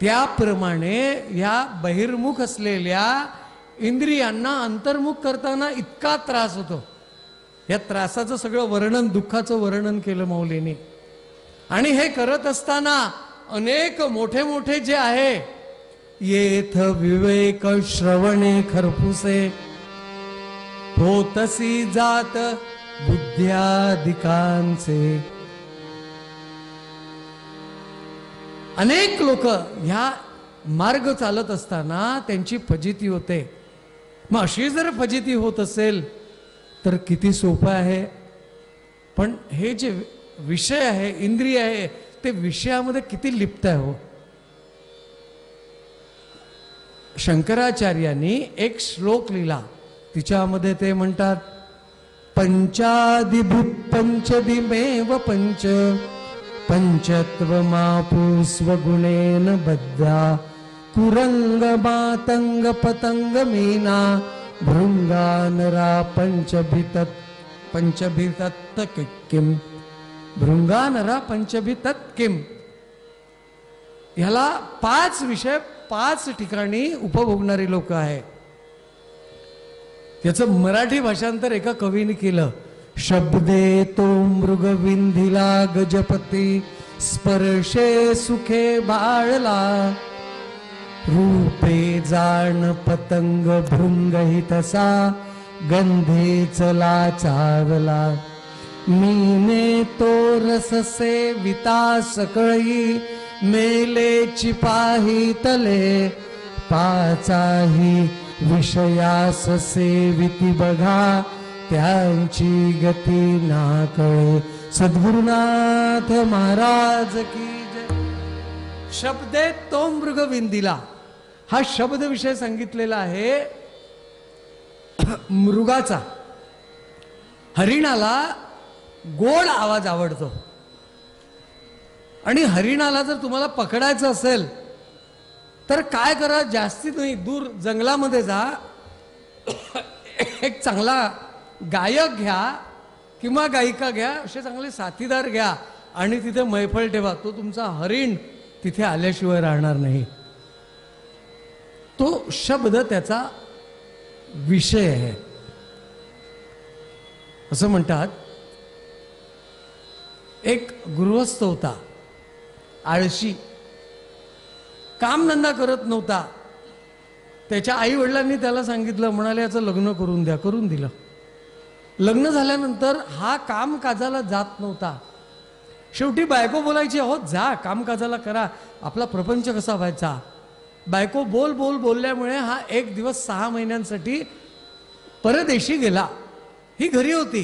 त्याप्रमाणे या बहिर्मुख असलेल्या इंद्रियांना अंतर्मुख करताना इतका त्रास होतो. या त्रासाचं सगळं वर्णन, दुःखाचं वर्णन केलं मौलींनी. आणि हे करत असताना अनेक मोठे मोठे जे आहे, येथ विवेक श्रवणे खरपुसे, होतसी जात बुद्ध्यादिकांचे. अनेक लोक ह्या मार्ग चालत असताना त्यांची फजिती होते. मग अशी जर फजिती होत असेल तर किती सोपं आहे. पण हे जे विषय आहे, इंद्रिय आहे, ते विषयामध्ये किती लिप्त आहे हो. शंकराचार्यांनी एक श्लोक लिहिला, तिच्यामध्ये ते म्हणतात, पंचादिभूत पंचदिमेव पंच, पंचत्वमापु स्वगुणेन बद्धा, कुरंग मातंग पतंग मीना, भृंगानरा पंचभितत्त किम. भृंगानरा पंचभितत् किम. ह्याला 5 विषय 5 ठिकाणी उपभोगणारी लोक आहे. त्याचं मराठी भाषांतर एका कवीने केलं. शब्दे तो मृग विंधिला गजपती, स्पर्शे सुखे बाळला, रूपे जाण पतंग भृंगहितसा, गंधे चला चावला, मीने तो रससे विता सकळी, मेले चिपाही तले, पाचाही विषयास सेविती बघा, त्यांची गती ना कळे. सद्गुरुनाथ महाराज की जय. शब्दे तो मृग विंदिला, हा शब्द विषय सांगितलेला आहे मृगाचा. हरिणाला गोड आवाज आवडतो आणि हरिणाला जर तुम्हाला पकडायचं असेल तर काय करा, जास्ती नाही दूर जंगलामध्ये जा, एक चांगला गायक घ्या किंवा गायिका घ्या, असे चांगले साथीदार घ्या आणि तिथे मैफल ठेवा. तो तुमचा हरिण तिथे आल्याशिवाय राहणार नाही. तो शब्द त्याचा विषय आहे. असं म्हणतात, एक गृहस्थ होता, आळशी, कामधंदा करत नव्हता. त्याच्या आई वडिलांनी त्याला सांगितलं, म्हणाले याचं लग्न करून द्या. करून दिलं. लग्न झाल्यानंतर हा कामकाजाला जात नव्हता. शेवटी बायको बोलायची, हो जा कामकाजाला करा, आपला प्रपंच कसा व्हायचा. बायको बोल बोल बोलल्यामुळे हा एक दिवस 6 महिन्यांसाठी परदेशी गेला. ही घरी होती,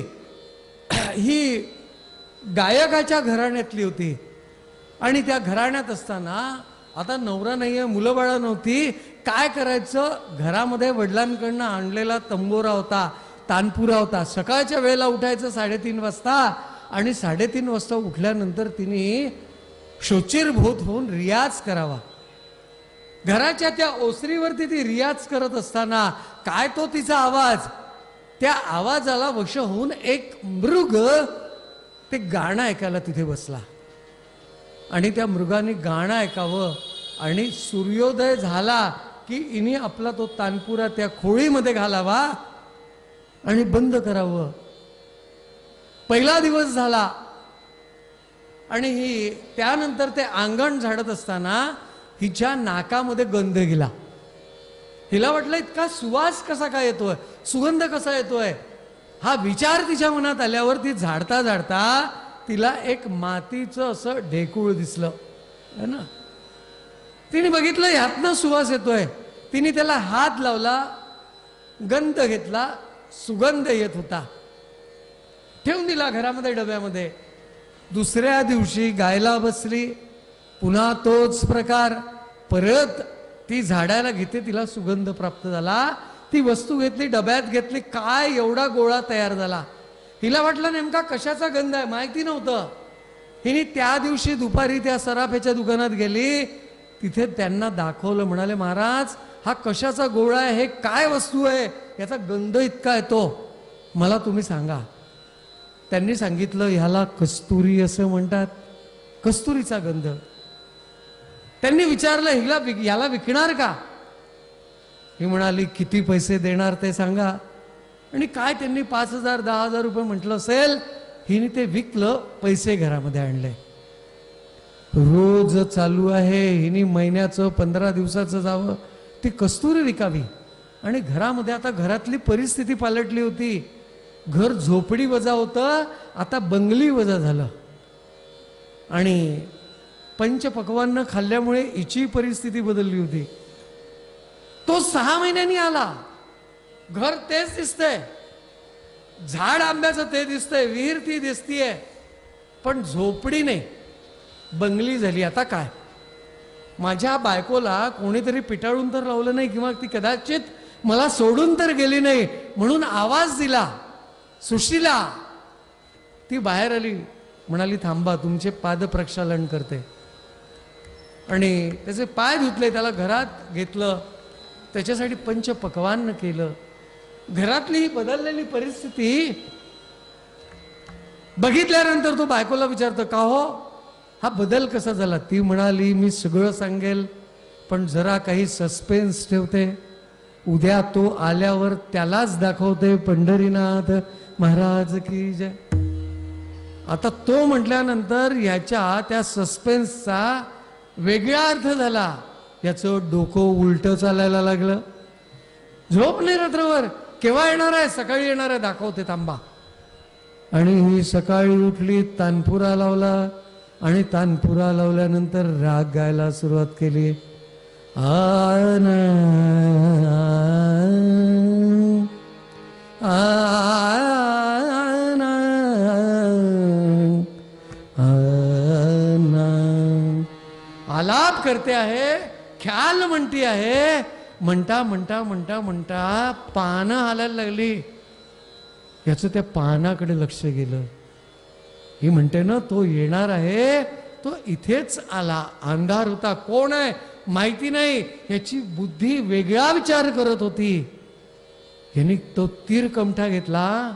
ही गायकाच्या घराण्यातली होती आणि त्या घराण्यात असताना आता नवरा नाहीये, मुलं बाळा नव्हती, काय करायचं. घरामध्ये वडिलांकडनं आणलेला तंबोरा होता, तानपुरा होता. सकाळच्या वेळेला उठायचं 3:30 वाजता आणि 3:30 वाजता उठल्यानंतर तिने शोचिरभूत होऊन रियाज करावा. घराच्या त्या ओसरीवरती ती रियाज करत असताना काय तो तिचा आवाज, त्या आवाजाला वश होऊन एक मृग ते गाणं ऐकायला तिथे बसला आणि त्या मृगाने गाणं ऐकावं आणि सूर्योदय झाला की इनी आपला तो तानपुरा त्या खोळीमध्ये घालावा आणि बंद करावं. पहिला दिवस झाला आणि ही त्यानंतर ते अंगण झाडत असताना हिच्या नाकामध्ये गंध गेला. हिला वाटलं इतका सुवास कसा काय येतोय, सुगंध कसा येतोय. हा विचार तिच्या मनात आल्यावर ती झाडता झाडता तिला एक मातीचं असं ढेकूळ दिसलं है ना. तिने बघितलं ह्यातनं सुवास येतोय. तिने त्याला हात लावला, गंध घेतला, सुगंध येत होता, ठेवून दिला घरामध्ये डब्यामध्ये. दुसऱ्या दिवशी गायला बसली, पुन्हा तोच प्रकार. परत ती झाडायला घेते, तिला सुगंध प्राप्त झाला. ती वस्तू घेतली, डब्यात घेतली, काय एवढा गोळा तयार झाला. हिला वाटलं नेमका कशाचा गंध आहे, माहिती नव्हतं. हिने त्या दिवशी दुपारी त्या सराफ्याच्या दुकानात गेली, तिथे त्यांना दाखवलं. म्हणाले, महाराज हा कशाचा गोळा आहे, हे काय वस्तू आहे, याचा गंध इतका येतो, मला तुम्ही सांगा. त्यांनी सांगितलं, ह्याला कस्तुरी असं म्हणतात, कस्तुरीचा गंध. त्यांनी विचारलं, याला विकणार का? ही म्हणाली, किती पैसे देणार ते सांगा. आणि काय त्यांनी 5,000 10,000 रुपये म्हटलं असेल. हिने ते विकलं, पैसे घरामध्ये आणले. रोज चालू आहे, हिने महिन्याचं 15 दिवसाचं जावं, ती कस्तुरी विकावी. आणि घरामध्ये आता घरातली परिस्थिती पालटली होती. घर झोपडी वजा होतं, आता बंगली वजा झालं. आणि पंचपक्वान्न खाल्ल्यामुळे हिची परिस्थिती बदलली होती. तो 6 महिन्यांनी आला, घर तेच दिसतंय, झाड आंब्याचं ते दिसतंय, विहीर ती दिसतीये, पण झोपडी नाही, बंगली झाली. आता काय? माझ्या बायकोला कोणीतरी पिटाळून तर लावलं नाही, किंवा ती कदाचित मला सोडून तर गेली नाही, म्हणून आवाज दिला, सुशीला. ती बाहेर आली, म्हणाली, थांबा, तुमचे पाद प्रक्षालन करते. आणि त्याचे पाय धुतले, त्याला घरात घेतलं, त्याच्यासाठी पंचपक्वान्न केलं. घरातली बदललेली परिस्थिती बघितल्यानंतर तो बायकोला विचारतो, का हो हा बदल कसा झाला? ती म्हणाली, मी सगळं सांगेल, पण जरा काही सस्पेन्स ठेवते, उद्या तो आल्यावर त्यालाच दाखवते. पंढरीनाथ महाराज की जय. आता तो म्हटल्यानंतर ह्याच्या त्या सस्पेन्सचा वेगळा अर्थ झाला. याचं डोकं उलट चालायला लागलं. झोप नाही रात्रभर, केव्हा येणार आहे? सकाळी येणार आहे, दाखवते, थांबा. आणि ही सकाळी उठली, तानपुरा लावला, आणि तानपुरा लावल्यानंतर राग गायला सुरुवात केली. आना आना आना आलाप करते आहे, ख्याल म्हणती आहे. म्हणता म्हणता म्हणता म्हणता पानं हालायला लागली. याचं त्या पानाकडे लक्ष गेलं. ही म्हणते ना, तो येणार आहे, तो इथेच आला. अंधार होता, कोण आहे माहिती नाही, याची बुद्धी वेगळा विचार करत होती. यांनी तो तीर कमठा घेतला,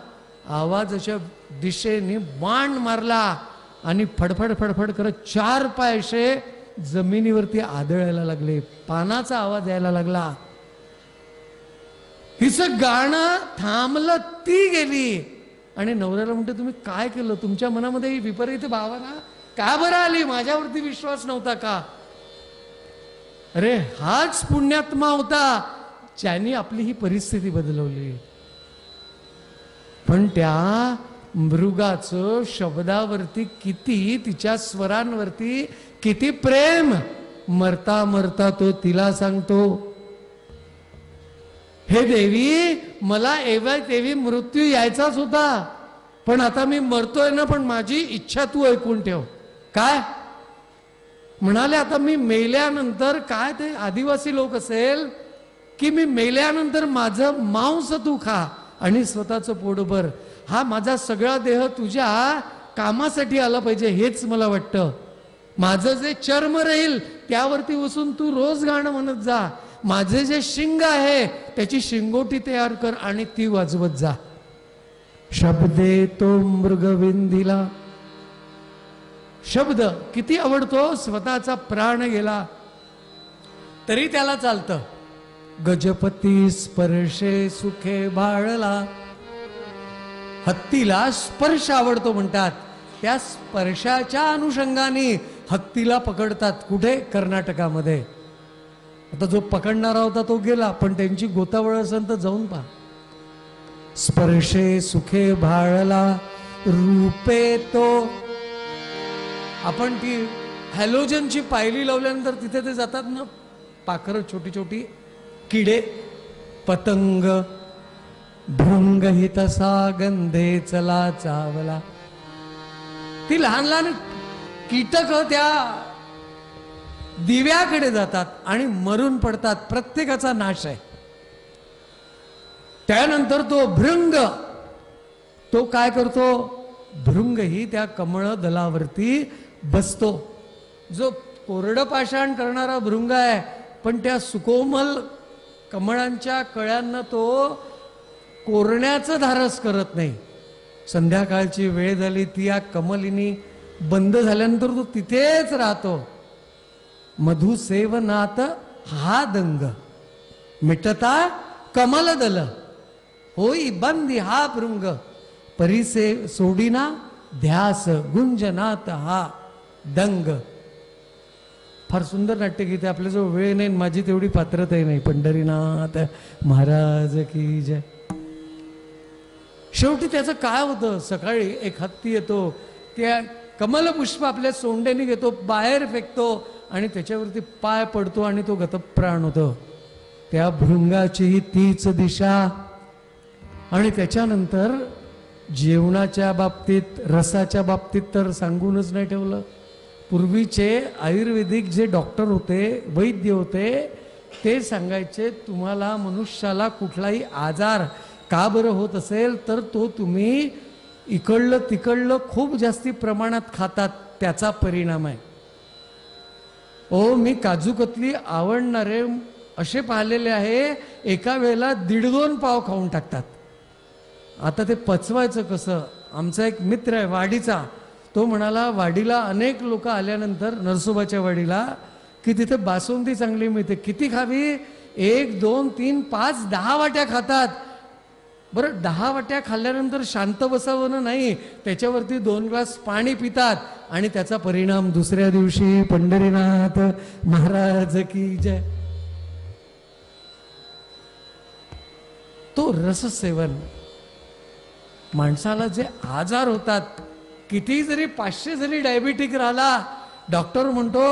आवाजाच्या दिशेने बाण मारला, आणि फडफड फडफड करत 4 पाय असे जमिनीवरती आदळायला लागले. पानाचा आवाज यायला लागला. हिचं गाणं थांबलं, ती गेली. आणि नवऱ्याला म्हणते, तुम्ही काय केलं? तुमच्या मनामध्ये ही विपरीत भावना का बरं आली? माझ्यावरती विश्वास नव्हता का? अरे हाच पुण्यात्मा होता ज्यांनी आपली ही परिस्थिती बदलवली. पण त्या मृगाचं शब्दावरती किती, तिच्या स्वरांवरती किती प्रेम. मरता मरता तो तिला सांगतो, हे देवी, मला तेवी मृत्यू यायचाच होता, पण आता मी मरतोय ना, पण माझी इच्छा तू ऐकून ठेव. काय म्हणाले? आता मी मेल्यानंतर, काय ते आदिवासी लोक असेल, की मी मेल्यानंतर माझं मांस तू खा आणि स्वतःचं पोट भर. हा माझा सगळा देह तुझ्या कामासाठी आला पाहिजे, हेच मला वाटतं. माझं जे चर्म राहील त्यावरती बसून तू रोज गाणं म्हणत जा. माझे जे शिंग आहे त्याची शिंगोटी तयार कर आणि ती वाजवत जा. शब्दे तो मृगविंदीला. शब्द किती आवडतो. स्वतःचा प्राण गेला तरी त्याला चालतं. गजपती स्पर्शे सुखे भाळला. हत्तीला स्पर्श आवडतो म्हणतात. त्या स्पर्शाच्या अनुषंगाने हत्तीला पकडतात. कुठे? कर्नाटकामध्ये. आता जो पकडणारा होता तो गेला, पण त्यांची गोतावळ असेल तर जाऊन पहा. स्पर्शे सुखे भाळला रूपे तो. आपण ती हॅलोजनची पायली लावल्यानंतर तिथे ते जातात ना पाखरं, छोटी छोटी किडे, पतंग, भृंग ही तसा गंधे चला चावला. ती लहान लहान कीटक त्या दिव्याकडे जातात आणि मरून पडतात. प्रत्येकाचा नाश आहे. त्यानंतर तो भृंग, तो काय करतो? भृंग ही त्या कमळ दलावरती बसतो. जो कोरडं पाषाण करणारा भृंग आहे, पण त्या सुकोमल कमळांच्या कळ्यांना तो कोरण्याचं धारस करत नाही. संध्याकाळची वेळ झाली, ती या कमलिनी बंद झाल्यानंतर तो तिथेच राहतो. मधुसेवनात हा दंग मिटता कमलदल, होई बंदी हा भृंग, परिसे सोडिना ध्यास गुंजनात हा दंग. फार सुंदर नाट्यगीते. आपल्याजवळ वेळ नाही, माझी तेवढी पात्रताही नाही. पंढरीनाथ महाराज की जय. शेवटी त्याचं काय होतं? सकाळी एक हत्ती येतो, त्या कमलपुष्प आपल्या सोंड्याने घेतो, बाहेर फेकतो आणि त्याच्यावरती पाय पडतो आणि तो गतप्राण होतो. त्या भृंगाचीही तीच दिशा. आणि त्याच्यानंतर जेवणाच्या बाबतीत, रसाच्या बाबतीत तर सांगूनच नाही ठेवलं. पूर्वीचे आयुर्वेदिक जे डॉक्टर होते, वैद्य होते, ते सांगायचे तुम्हाला मनुष्याला कुठलाही आजार का बरं होत असेल तर तो तुम्ही इकडलं तिकडलं खूप जास्ती प्रमाणात खातात, त्याचा परिणाम आहे. ओ मी काजू कतली आवडणारे असे पाहिलेले आहे, एका वेळेला 1.5-2 पाव खाऊन टाकतात. आता ते पचवायचं कसं? आमचा एक मित्र आहे वाडीचा, तो म्हणाला वाडीला अनेक लोक आल्यानंतर, नरसोबाच्या वाडीला, की तिथे बासुंदी चांगली मिळते. किती खावी? 1, 2, 3, 5, 10 वाट्या खातात. बरं 10 वाट्या खाल्ल्यानंतर शांत बसावं नाही, त्याच्यावरती 2 ग्लास पाणी पितात आणि त्याचा परिणाम दुसऱ्या दिवशी. पंढरीनाथ महाराज की जय. तो रससेवन, माणसाला जे आजार होतात, किती जरी 500 जरी डायबिटिक राहिला, डॉक्टर म्हणतो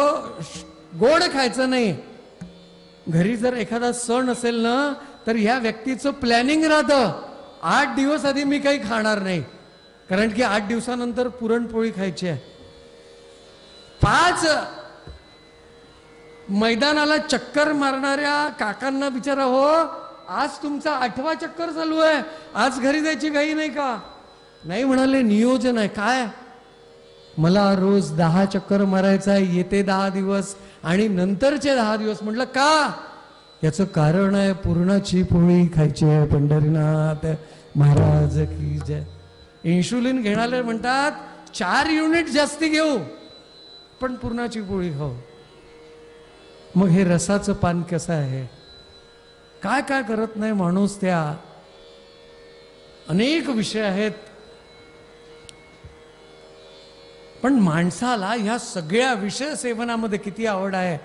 गोड खायचं नाही. घरी जर एखादा सण असेल ना, तर ह्या व्यक्तीचं प्लॅनिंग राहतं, 8 दिवस आधी मी काही खाणार नाही, कारण की 8 दिवसानंतर पुरणपोळी खायची आहे. 5 मैदानाला चक्कर मारणाऱ्या काकांना विचारा, हो आज तुमचा 8वा चक्कर चालू आहे, आज घरी जायची घाई नाही का? नाही म्हणाले, नियोजन आहे. काय? मला रोज 10 चक्कर मारायचा आहे, येते 10 दिवस आणि नंतरचे 10 दिवस. म्हटलं का? याचं कारण आहे पुरणाची पोळी खायची आहे. पंढरीनाथ महाराज की जय. इन्शुलिन घेणारे म्हणतात 4 युनिट जास्ती घेऊ, पण पुरणाची पोळी खाऊ. मग हे रसाचं पान कसं आहे? काय काय करत नाही माणूस. त्या अनेक विषय आहेत, पण माणसाला ह्या सगळ्या विषय सेवनामध्ये किती आवड आहे.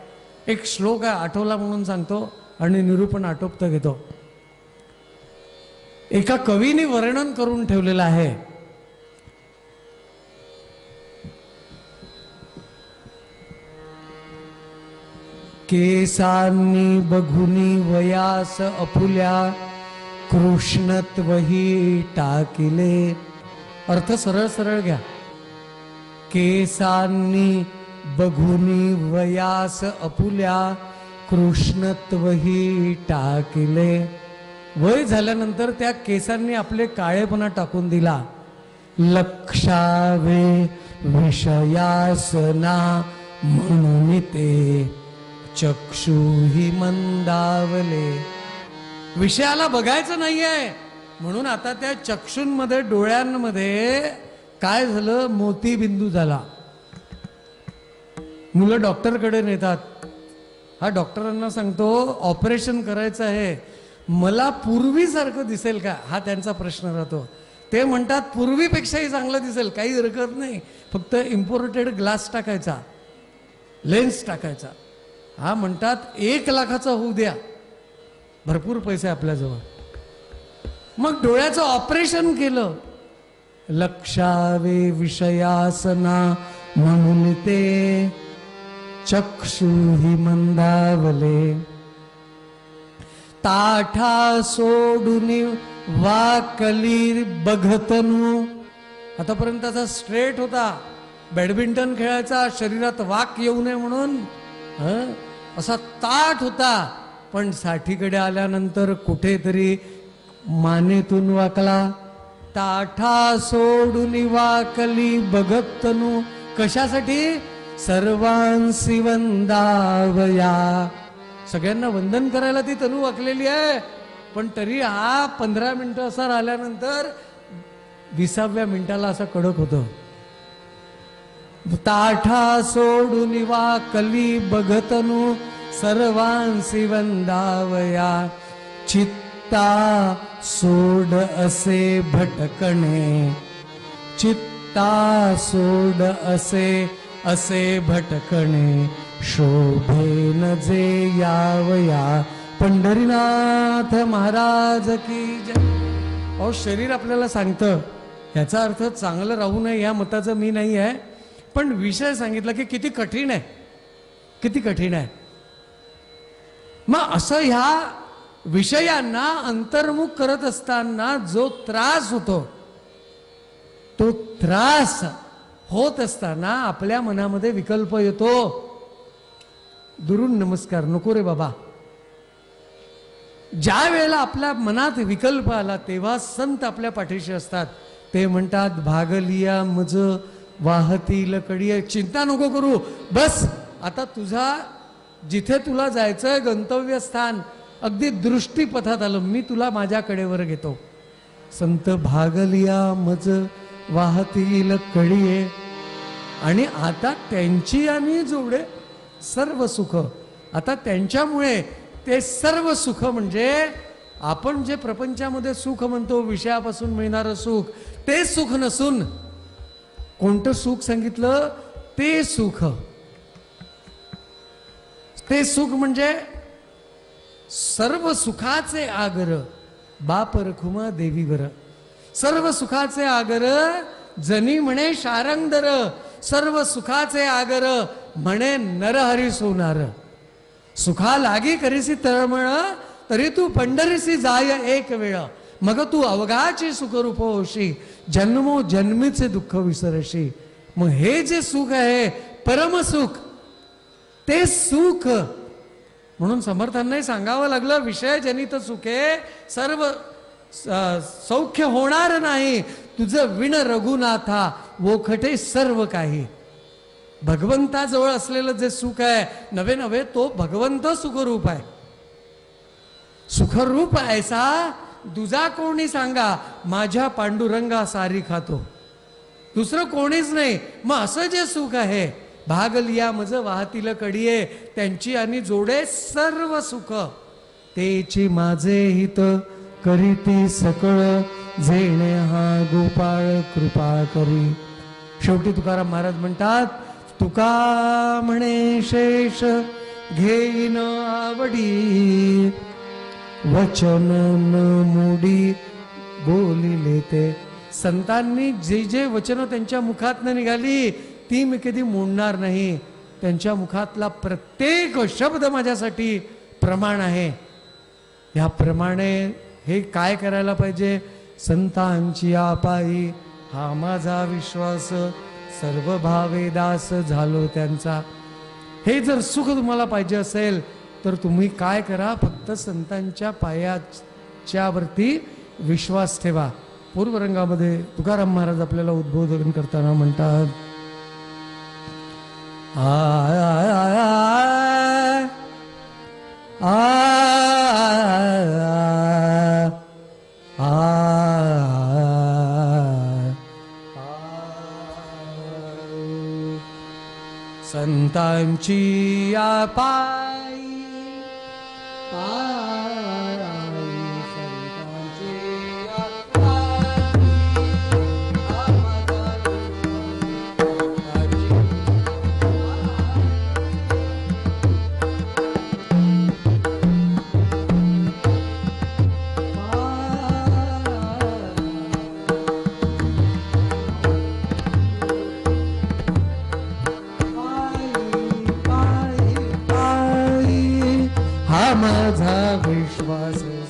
एक श्लोक आहे, आठवला म्हणून सांगतो आणि निरूपण आटोपता घेतो. एका कवीने वर्णन करून ठेवलेलं आहे. केसांनी बघुनी वयास अपुल्या, कृष्णत्वही टाकिले. अर्थ सरळ सरळ घ्या. केसांनी बघुनी वयास अपुल्या, कृष्णत्वही टाकिले. वय झाल्यानंतर त्या केसांनी आपले काळेपणा टाकून दिला. लक्षावे विषयासना म्हणून ते चक्षुही मंदावले. विषयाला बघायचं नाहीये म्हणून आता त्या चक्षुंमध्ये, डोळ्यांमध्ये काय झालं? मोतीबिंदू झाला. मुलं डॉक्टरकडे नेतात. हा डॉक्टरांना सांगतो ऑपरेशन करायचं आहे, मला पूर्वीसारखं दिसेल का? हा त्यांचा प्रश्न राहतो. ते म्हणतात पूर्वीपेक्षाही चांगलं दिसेल, काही हरकत नाही, फक्त इम्पोर्टेड ग्लास टाकायचा, लेन्स टाकायचा. हा म्हणतात 1 लाखाचा होऊ द्या, भरपूर पैसे आपल्याजवळ. मग डोळ्याचं ऑपरेशन केलं. लक्षावे विषयासना म्हणून ते चक्षुहि मंदावले, ताठा सोडून वाकली बघतनु. आतापर्यंतचा स्ट्रेट होता, बॅडमिंटन खेळायचा, शरीरात वाक येऊ नये म्हणून असा ताठ होता. पण साठीकडे आल्यानंतर कुठेतरी मानेतून वाकला. ताठा सोडून वाकली बघतनु. कशासाठी? सर्वांसी वंदावया. सगळ्यांना वंदन करायला ती तनू वाकलेली आहे. पण तरी हा 15 मिनिटं असा राहिल्यानंतर 20व्या मिनिटाला असा कडक होतो. ताठा सोडून वाकली बघतनु सर्वांसी वंदावया. चित्ता सोड असे भटकणे, चित्ता सोड असे भटकणे. शोभेन जे यावया. पंढरीनाथ महाराज की जय. अहो शरीर आपल्याला सांगतं, याचा अर्थ चांगलं राहू नये या मताचं मी नाही आहे, पण विषय सांगितला की किती कठीण आहे, किती कठीण आहे. मग असं ह्या विषयांना अंतर्मुख करत असताना जो त्रास होतो, तो त्रास होत असताना आपल्या मनामध्ये विकल्प येतो. दुरून नमस्कार नको रे बाबा. ज्या वेळेला आपल्या मनात विकल्प आला तेव्हा संत आपल्या पाठीशी असतात. ते म्हणतात भागलिया मज वाहतील कडिये. चिंता नको करू, बस आता तुझा जिथे तुला जायचंय गंतव्यस्थान अगदी दृष्टीपथात आलं, मी तुला माझ्या कडेवर घेतो. संत भागलिया मज वाहतील कडिये. आणि आता त्यांची आणि जोडे सर्व सुख. आता त्यांच्यामुळे ते सर्व सुख म्हणजे आपण जे प्रपंचामध्ये सुख म्हणतो, विषयापासून मिळणारं सुख, ते सुख नसून कोणतं सुख सांगितलं? ते सुख. ते सुख म्हणजे सर्व सुखाचे आगर बाप रखुमा देवीवर. सर्व सुखाचे आगर जनी म्हणे शारंगधर. सर्व सुखाचे आगर म्हणे नरहरी सोनार. सुखा लागी करीसी तळमळ तरी तू पंढरीसी जाय एक वेळ. मग तू अवघाची सुखरूप होशी जन्मो जन्मीचे दुःख विसरशी. मग हे जे सुख आहे परमसुख, ते सुख म्हणून समर्थांनाही सांगावं लागलं विषयजनित सुखे सर्व सौख्य होणार नाही. तुझं विण रघुनाथा वोखटे सर्व काही. भगवंताजवळ असलेलं जे सुख आहे नवे नवे तो भगवंत सुखरूप आहे. सुखरूप ऐसा दुजा कोणी सांगा माझ्या पांडुरंगा सारी खातो. दुसरं कोणीच नाही. मग असं जे सुख आहे भागलिया मज वाहतील कडिये, त्यांची आणि जोडे सर्व सुख. तेची माझे हित करीती सकळ जेणे हा गोपाळ कृपा करी. शेवटी तुकाराम महाराज म्हणतात, तुका म्हणे शेष घेईन आवडी वचन न मोडी बोलिले ते. संतांनी जे जे वचन त्यांच्या मुखातनं निघाली ती मी कधी मोडणार नाही. त्यांच्या मुखातला प्रत्येक शब्द माझ्यासाठी प्रमाण आहे. या प्रमाणे हे काय करायला पाहिजे? संतांची आपाई हा माझा विश्वास, सर्व भावे दास झालो त्यांचा. हे जर सुख तुम्हाला पाहिजे असेल तर तुम्ही काय करा? फक्त संतांच्या पायाच्या वरती विश्वास ठेवा. पूर्वरंगामध्ये तुकाराम महाराज आपल्याला उद्बोधन करताना म्हणतात, संतांची पायी माझा विश्वास